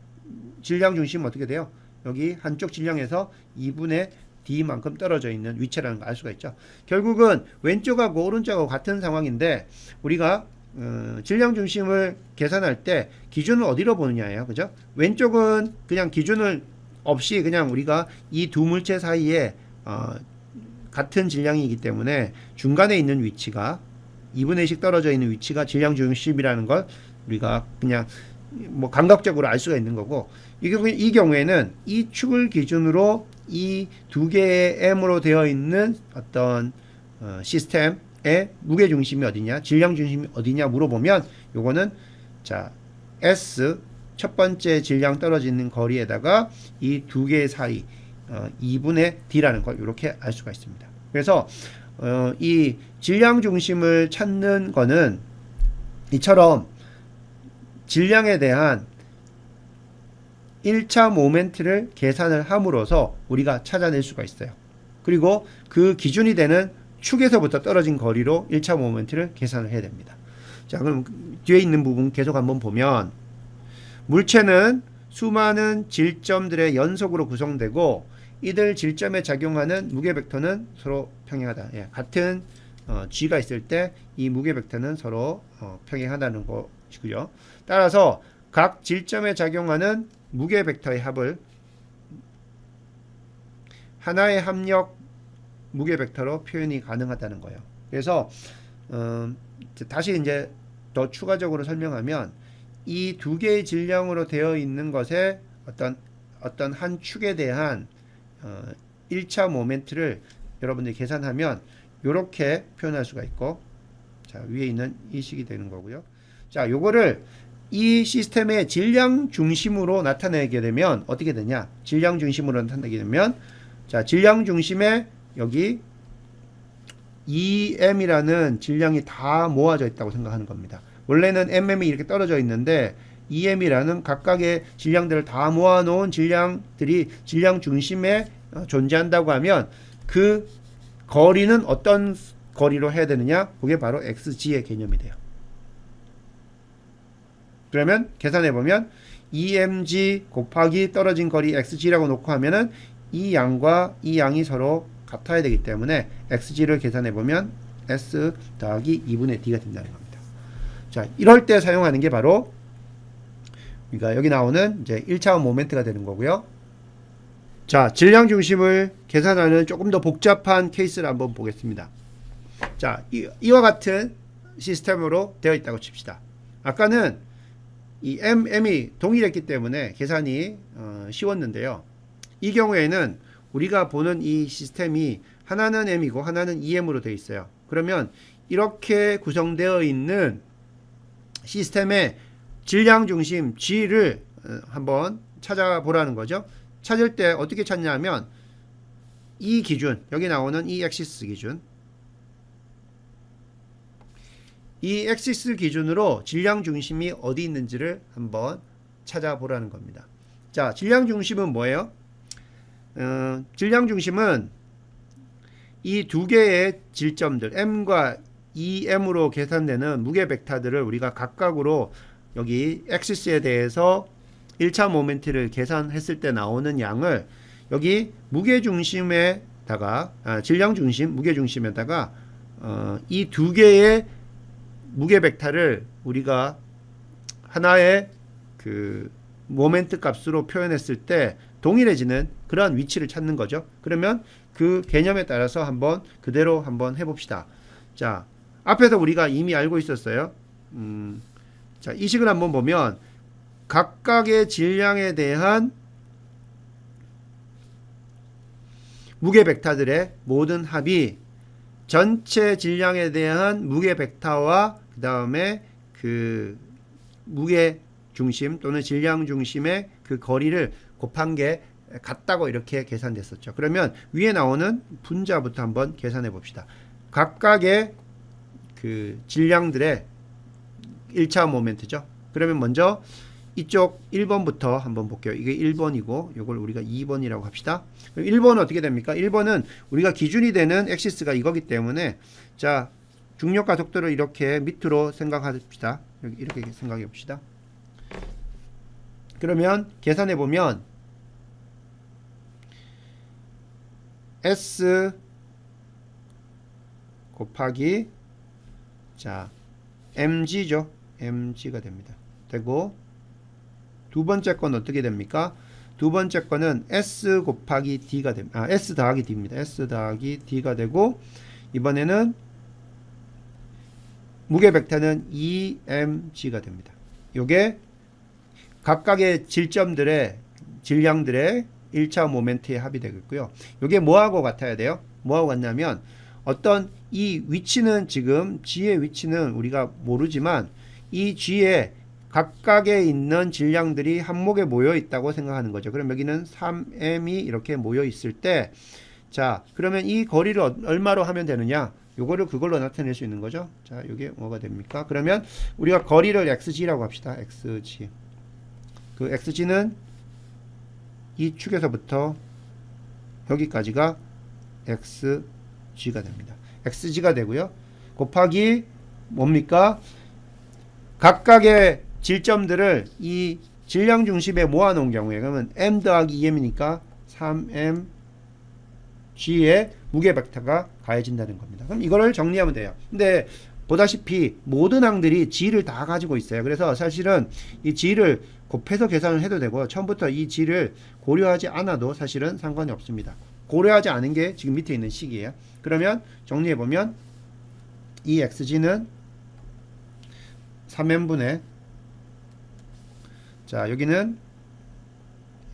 질량 중심은 어떻게 돼요? 여기 한쪽 질량에서 2분의 d만큼 떨어져 있는 위치라는 걸 알 수가 있죠. 결국은 왼쪽하고 오른쪽하고 같은 상황인데, 우리가 질량 중심을 계산할 때 기준을 어디로 보느냐예요. 그죠? 왼쪽은 그냥 기준을 없이 그냥 우리가 이 두 물체 사이에 같은 질량이기 때문에 중간에 있는 위치가 2분의 1씩 떨어져 있는 위치가 질량 중심이라는 걸 우리가 그냥 뭐 감각적으로 알 수가 있는 거고, 이 경우에는 이 축을 기준으로 이 두 개의 m으로 되어 있는 어떤 시스템의 무게 중심이 어디냐, 질량 중심이 어디냐 물어보면, 요거는 자, s 첫 번째 질량 떨어지는 거리에다가 이 두 개의 사이 2분의 d라는 걸 이렇게 알 수가 있습니다. 그래서 이 질량 중심을 찾는 거는 이처럼 질량에 대한 1차 모멘트를 계산을 함으로써 우리가 찾아낼 수가 있어요. 그리고 그 기준이 되는 축에서부터 떨어진 거리로 1차 모멘트를 계산을 해야 됩니다. 자, 그럼 뒤에 있는 부분 계속 한번 보면, 물체는 수많은 질점들의 연속으로 구성되고 이들 질점에 작용하는 무게 벡터는 서로 평행하다. 예, 같은 g가 있을 때 이 무게 벡터는 서로 평행하다는 것이고요. 따라서 각 질점에 작용하는 무게 벡터의 합을 하나의 합력 무게 벡터로 표현이 가능하다는 거예요. 그래서 다시 이제 더 추가적으로 설명하면, 이 두 개의 질량으로 되어 있는 것에 어떤 한 축에 대한 1차 모멘트를 여러분들이 계산하면 이렇게 표현할 수가 있고, 자, 위에 있는 이 식이 되는 거고요. 자, 요거를 이 시스템의 질량 중심으로 나타내게 되면 어떻게 되냐? 질량 중심으로 나타내게 되면, 자, 질량 중심에 여기 EM이라는 질량이 다 모아져 있다고 생각하는 겁니다. 원래는 mm이 이렇게 떨어져 있는데 EM이라는 각각의 질량들을 다 모아놓은 질량들이 질량 중심에 존재한다고 하면, 그 거리는 어떤 거리로 해야 되느냐? 그게 바로 xg의 개념이 돼요. 그러면 계산해보면 emg 곱하기 떨어진 거리 xg라고 놓고 하면은 이 양과 이 양이 서로 같아야 되기 때문에 xg를 계산해보면 s 더하기 2분의 d가 된다는 겁니다. 자, 이럴 때 사용하는 게 바로 우리가 여기 나오는 이제 1차 모멘트가 되는 거고요. 자, 질량 중심을 계산하는 조금 더 복잡한 케이스를 한번 보겠습니다. 자, 이와 같은 시스템으로 되어 있다고 칩시다. 아까는 이 m이 동일했기 때문에 계산이 쉬웠는데요. 이 경우에는 우리가 보는 이 시스템이 하나는 m이고 하나는 em으로 되어 있어요. 그러면 이렇게 구성되어 있는 시스템의 질량 중심 g를 한번 찾아보라는 거죠. 찾을 때 어떻게 찾냐면 이 기준, 여기 나오는 이 엑시스 기준, 이 엑시스 기준으로 질량 중심이 어디 있는지를 한번 찾아보라는 겁니다. 자, 질량 중심은 뭐예요? 질량 중심은 이 두 개의 질점들 M과 EM으로 계산되는 무게 벡터들을 우리가 각각으로 여기 엑시스에 대해서 1차 모멘트를 계산했을 때 나오는 양을 여기 무게 중심에다가 질량 중심, 무게 중심에다가 이 두 개의 무게 벡터를 우리가 하나의 그 모멘트 값으로 표현했을 때 동일해지는 그러한 위치를 찾는 거죠. 그러면 그 개념에 따라서 한번 그대로 한번 해봅시다. 자, 앞에서 우리가 이미 알고 있었어요. 자, 이 식을 한번 보면 각각의 질량에 대한 무게 벡터들의 모든 합이 전체 질량에 대한 무게 벡터와 그 다음에 그 무게 중심 또는 질량 중심의 그 거리를 곱한 게 같다고 이렇게 계산됐었죠. 그러면 위에 나오는 분자부터 한번 계산해 봅시다. 각각의 그 질량들의 1차 모멘트죠. 그러면 먼저 이쪽 1번부터 한번 볼게요. 이게 1번이고 이걸 우리가 2번이라고 합시다. 1번은 어떻게 됩니까? 1번은 우리가 기준이 되는 엑시스가 이거기 때문에 자, 중력과 속도를 이렇게 밑으로 생각합시다. 이렇게 생각해 봅시다. 그러면 계산해 보면 S 곱하기 자 mg죠. mg가 됩니다. 되고 두 번째 건 어떻게 됩니까? 두 번째 거는 s 곱하기 d가 됩니다. s 더하기 d입니다. s 더하기 d가 되고 이번에는 무게 벡터는 emg가 됩니다. 요게 각각의 질점들의 질량들의 1차 모멘트의 합이 되겠고요. 요게 뭐하고 같아야 돼요? 뭐하고 같냐면 어떤 이 위치는 지금 G의 위치는 우리가 모르지만 이 G에 각각에 있는 질량들이 한목에 모여 있다고 생각하는 거죠. 그럼 여기는 3m이 이렇게 모여 있을 때 자, 그러면 이 거리를 얼마로 하면 되느냐? 요거를 그걸로 나타낼 수 있는 거죠. 자, 이게 뭐가 됩니까? 그러면 우리가 거리를 xg라고 합시다. xg. 그 xg는 이 축에서부터 여기까지가 xg가 됩니다. xg가 되고요. 곱하기 뭡니까? 각각의 질점들을 이 질량 중심에 모아놓은 경우에 그러면 m 더하기 2m이니까 3mg의 무게 벡터가 가해진다는 겁니다. 그럼 이거를 정리하면 돼요. 근데 보다시피 모든 항들이 g를 다 가지고 있어요. 그래서 사실은 이 g를 곱해서 계산을 해도 되고 처음부터 이 g를 고려하지 않아도 사실은 상관이 없습니다. 고려하지 않은 게 지금 밑에 있는 식이에요. 그러면 정리해보면 이 xg는 3m분의 자 여기는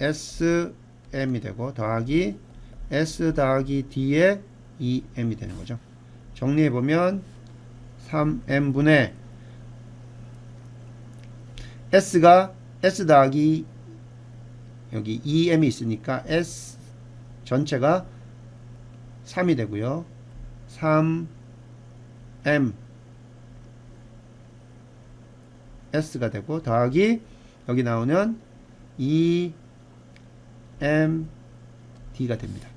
sm이 되고 더하기 s 더하기 d의 2m이 되는 거죠. 정리해보면 3m분의 s가 s 더하기 여기 2m이 있으니까 s 전체가 3이 되고요. 3m s가 되고 더하기 여기 나오는 2md가 됩니다.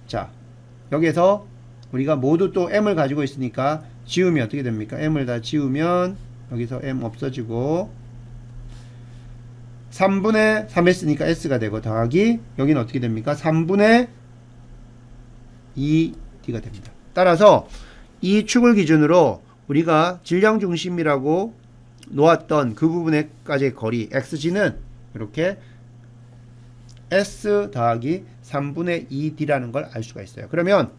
자, 여기에서 우리가 모두 또 m을 가지고 있으니까 지우면 어떻게 됩니까? m을 다 지우면 여기서 m 없어지고 3분의 3 했으니까 s가 되고 더하기 여기는 어떻게 됩니까? 3분의 2d가 됩니다. 따라서 이 축을 기준으로 우리가 질량 중심이라고 놓았던 그 부분에까지의 거리 xg는 이렇게 s 더하기 3분의 2d라는 걸 알 수가 있어요. 그러면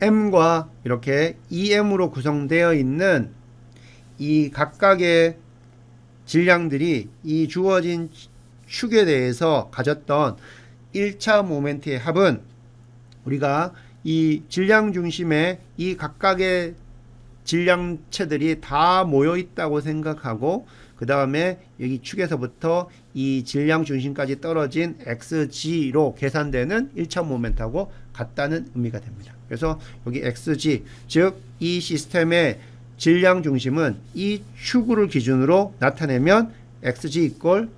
m과 이렇게 2m으로 구성되어 있는 이 각각의 질량들이 이 주어진 축에 대해서 가졌던 1차 모멘트의 합은 우리가 이 질량 중심에 이 각각의 질량체들이 다 모여 있다고 생각하고 그 다음에 여기 축에서부터 이 질량 중심까지 떨어진 xg로 계산되는 1차 모멘트하고 같다는 의미가 됩니다. 그래서 여기 xg, 즉 이 시스템의 질량 중심은 이 축을 기준으로 나타내면 xg 이꼴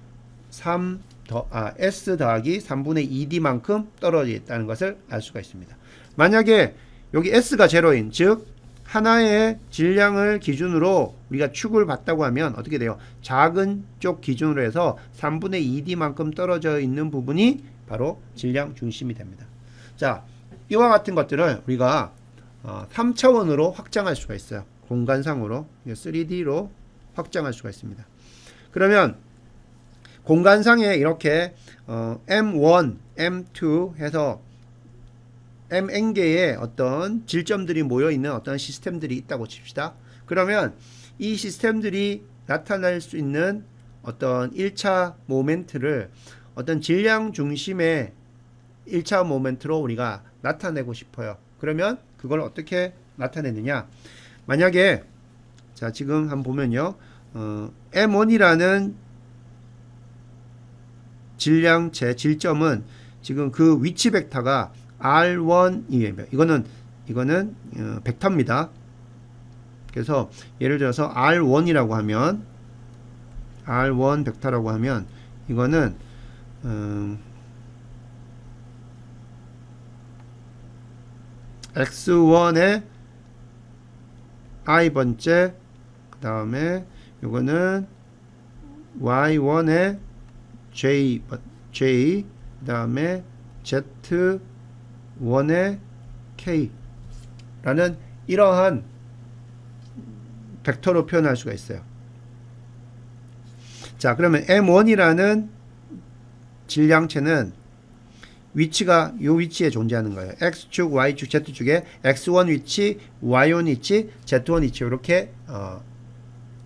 s 더하기 3분의 2d만큼 떨어져 있다는 것을 알 수가 있습니다. 만약에 여기 s가 제로인, 즉 하나의 질량을 기준으로 우리가 축을 봤다고 하면 어떻게 돼요? 작은 쪽 기준으로 해서 3분의 2d만큼 떨어져 있는 부분이 바로 질량 중심이 됩니다. 자, 이와 같은 것들을 우리가 3차원으로 확장할 수가 있어요. 공간상으로 3D로 확장할 수가 있습니다. 그러면 공간상에 이렇게 M1, M2 해서 mn개의 어떤 질점들이 모여있는 어떤 시스템들이 있다고 칩시다. 그러면 이 시스템들이 나타날 수 있는 어떤 1차 모멘트를 어떤 질량 중심의 1차 모멘트로 우리가 나타내고 싶어요. 그러면 그걸 어떻게 나타내느냐? 만약에 자 지금 한번 보면요, M1이라는 질량체 질점은 지금 그 위치 벡터가 R1이에요. 이거는 벡터입니다. 그래서 예를 들어서 R1이라고 하면 R1 벡터라고 하면 이거는 X1의 i번째, 그 다음에 이거는 Y1의 J, 그 다음에 Z1의 K라는 이러한 벡터로 표현할 수가 있어요. 자, 그러면 M1이라는 질량체는 위치가 이 위치에 존재하는 거예요. X축, Y축, Z축에 X1 위치, Y1 위치, Z1 위치 이렇게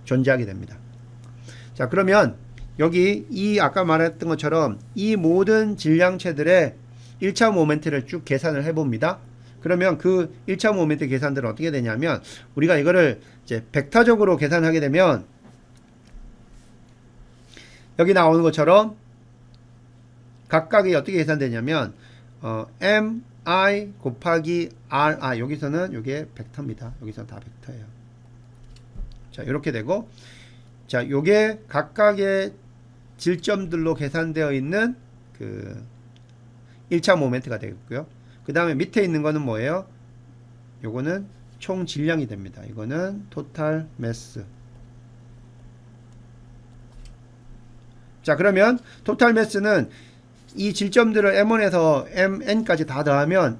존재하게 됩니다. 자, 그러면 여기 이 아까 말했던 것처럼 이 모든 질량체들의 1차 모멘트를 쭉 계산을 해봅니다. 그러면 그 1차 모멘트 계산들은 어떻게 되냐면 우리가 이거를 이제 벡터적으로 계산하게 되면 여기 나오는 것처럼 각각이 어떻게 계산되냐면 mi 곱하기 ri, 여기서는 이게 벡터입니다. 여기서 다 벡터예요. 자, 이렇게 되고, 자, 요게 각각의 질점들로 계산되어 있는 그 1차 모멘트가 되겠고요. 그 다음에 밑에 있는 거는 뭐예요? 요거는 총 질량이 됩니다. 이거는 토탈 매스. 자, 그러면 토탈 매스는 이 질점들을 M1에서 Mn까지 다 더하면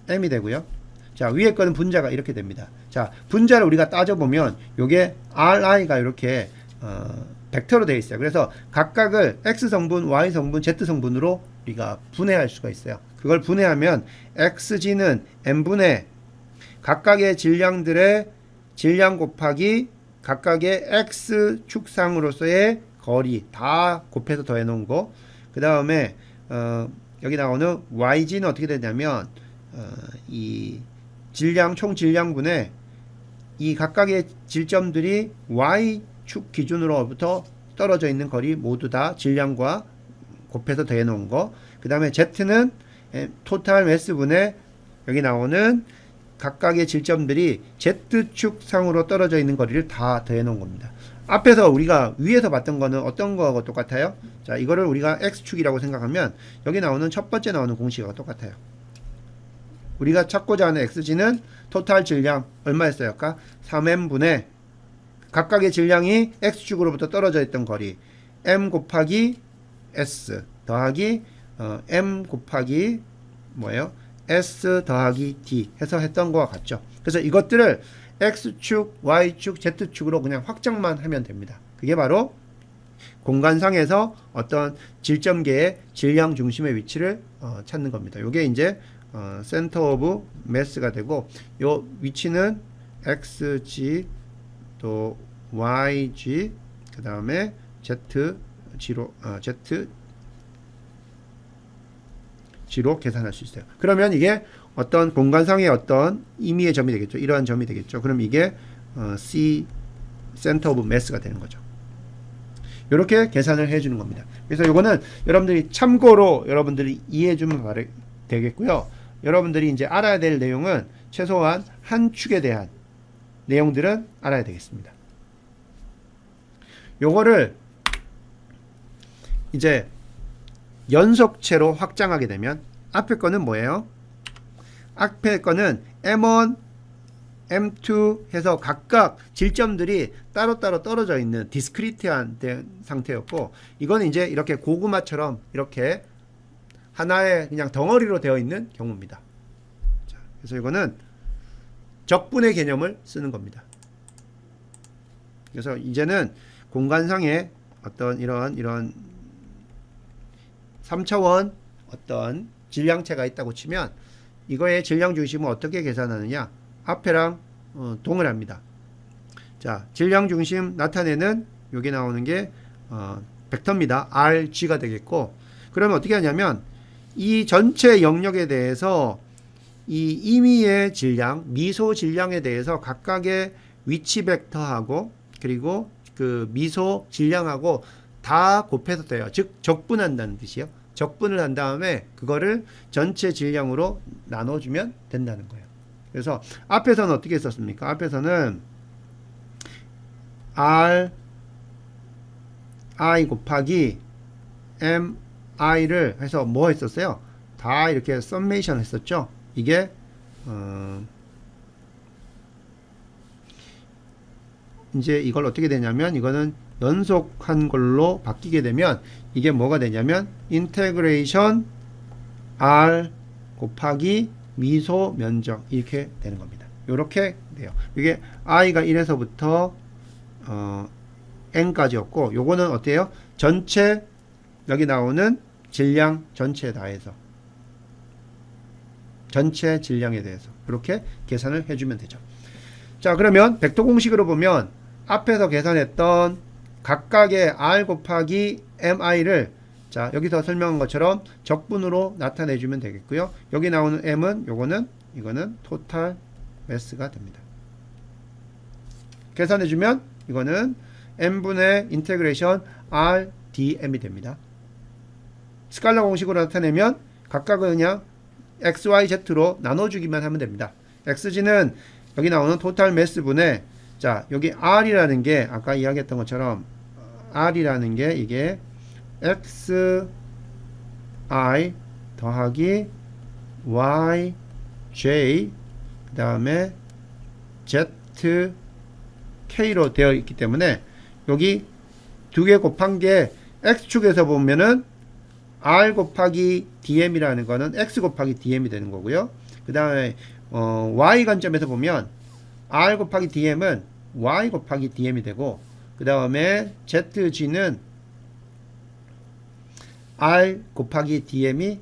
M이 되고요. 자, 위에 거는 분자가 이렇게 됩니다. 자, 분자를 우리가 따져보면 요게 Ri가 이렇게 벡터로 되어 있어요. 그래서 각각을 X성분, Y성분, Z성분으로 우리가 분해할 수가 있어요. 그걸 분해하면 Xg는 M분의 각각의 질량들의 질량 곱하기 각각의 X축상으로서의 거리 다 곱해서 더해 놓은 거. 그 다음에 여기 나오는 YG는 어떻게 되냐면 이 질량 총 질량분의 이 각각의 질점들이 Y축 기준으로부터 떨어져 있는 거리 모두 다 질량과 곱해서 더해 놓은 거. 그 다음에 Z는 토탈 매스분의 여기 나오는 각각의 질점들이 Z축 상으로 떨어져 있는 거리를 다 더해 놓은 겁니다. 앞에서 우리가 위에서 봤던 거는 어떤 거하고 똑같아요? 자, 이거를 우리가 X축이라고 생각하면 여기 나오는 첫 번째 나오는 공식하고 똑같아요. 우리가 찾고자 하는 Xg는 토탈 질량 얼마였어요? 아까 3M분의 각각의 질량이 X축으로부터 떨어져 있던 거리 M 곱하기 S 더하기 M 곱하기 뭐예요? S 더하기 D 해서 했던 거와 같죠. 그래서 이것들을 X축, Y축, Z축으로 그냥 확장만 하면 됩니다. 그게 바로 공간상에서 어떤 질점계의 질량 중심의 위치를 찾는 겁니다. 이게 이제 센터 오브 매스가 되고, 요 위치는 XG 또 YG 그 다음에 ZG로 Z로 계산할 수 있어요. 그러면 이게 어떤 공간상의 어떤 임의의 점이 되겠죠. 이러한 점이 되겠죠. 그럼 이게 C 센터 오브 매스가 되는 거죠. 이렇게 계산을 해주는 겁니다. 그래서 이거는 여러분들이 참고로 여러분들이 이해해주면 되겠고요. 여러분들이 이제 알아야 될 내용은 최소한 한 축에 대한 내용들은 알아야 되겠습니다. 요거를 이제 연속체로 확장하게 되면 앞에 거는 뭐예요? 앞에 거는 M1, M2 해서 각각 질점들이 따로따로 떨어져 있는 디스크리트한 상태였고, 이거는 이제 이렇게 고구마처럼 이렇게 하나의 그냥 덩어리로 되어 있는 경우입니다. 자, 그래서 이거는 적분의 개념을 쓰는 겁니다. 그래서 이제는 공간상의 어떤 이런 3차원 어떤 질량체가 있다고 치면 이거의 질량 중심은 어떻게 계산하느냐? 앞에랑 동일합니다. 자, 질량 중심 나타내는 여기 나오는 게 벡터입니다. RG가 되겠고, 그러면 어떻게 하냐면 이 전체 영역에 대해서 이 임의의 질량, 미소 질량에 대해서 각각의 위치 벡터하고 그리고 그 미소 질량하고 다 곱해서 돼요. 즉 적분한다는 뜻이요. 적분을 한 다음에 그거를 전체 질량으로 나눠주면 된다는 거예요. 그래서 앞에서는 어떻게 썼습니까? 앞에서는 R I 곱하기 M I를 해서 뭐 했었어요? 다 이렇게 썸메이션 했었죠. 이게 이제 이걸 어떻게 되냐면 이거는 연속한 걸로 바뀌게 되면 이게 뭐가 되냐면 인테그레이션 R 곱하기 미소 면적 이렇게 되는 겁니다. 이렇게 돼요. 이게 i가 1에서부터 n까지였고, 요거는 어때요? 전체 여기 나오는 질량 전체에 다해서 전체 질량에 대해서 이렇게 계산을 해주면 되죠. 자, 그러면 벡터 공식으로 보면 앞에서 계산했던 각각의 r 곱하기 mi를 자, 여기서 설명한 것처럼 적분으로 나타내주면 되겠고요. 여기 나오는 m은 이거는 토탈 매스가 됩니다. 계산해주면 이거는 m분의 인테그레이션 r dm이 됩니다. 스칼라 공식으로 나타내면 각각은 그냥 x, y, z로 나눠주기만 하면 됩니다. xg는 여기 나오는 토탈 매스분의 자, 여기 r이라는 게 아까 이야기했던 것처럼 r이라는 게 이게 x i 더하기 y j 그 다음에 z k로 되어 있기 때문에 여기 두 개 곱한 게 x축에서 보면은 r 곱하기 dm이라는 거는 x 곱하기 dm이 되는 거고요. 그 다음에 y 관점에서 보면 r 곱하기 dm은 y 곱하기 dm이 되고, 그 다음에 zg는 r 곱하기 dm이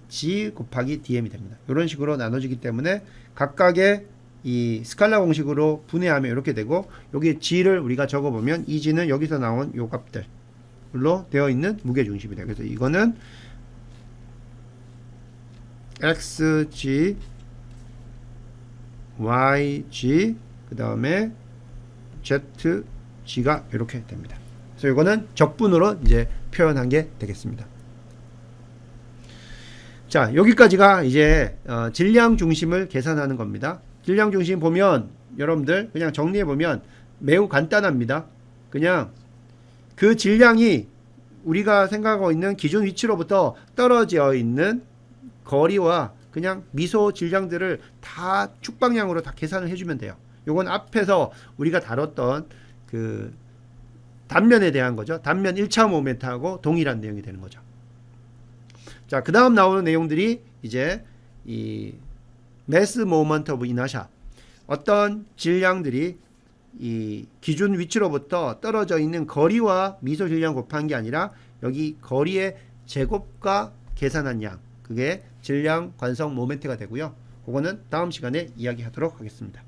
g 곱하기 dm이 됩니다. 이런 식으로 나눠지기 때문에 각각의 이 스칼라 공식으로 분해하면 이렇게 되고, 여기 g를 우리가 적어보면 이 g는 여기서 나온 요 값들로 되어 있는 무게중심이 돼요. 그래서 이거는 xg yg 그 다음에 zg가 이렇게 됩니다. 그래서 이거는 적분으로 이제 표현한 게 되겠습니다. 자, 여기까지가 이제 질량 중심을 계산하는 겁니다. 질량 중심 보면 여러분들 그냥 정리해 보면 매우 간단합니다. 그냥 그 질량이 우리가 생각하고 있는 기준 위치로부터 떨어져 있는 거리와 그냥 미소 질량들을 다 축방량으로 다 계산을 해주면 돼요. 요건 앞에서 우리가 다뤘던 그 단면에 대한 거죠. 단면 1차 모멘트하고 동일한 내용이 되는 거죠. 자, 그 다음 나오는 내용들이 이제 이 mass moment of inertia, 어떤 질량들이 이 기준 위치로부터 떨어져 있는 거리와 미소 질량 곱한 게 아니라 여기 거리의 제곱과 계산한 양, 그게 질량 관성 모멘트가 되고요. 그거는 다음 시간에 이야기하도록 하겠습니다.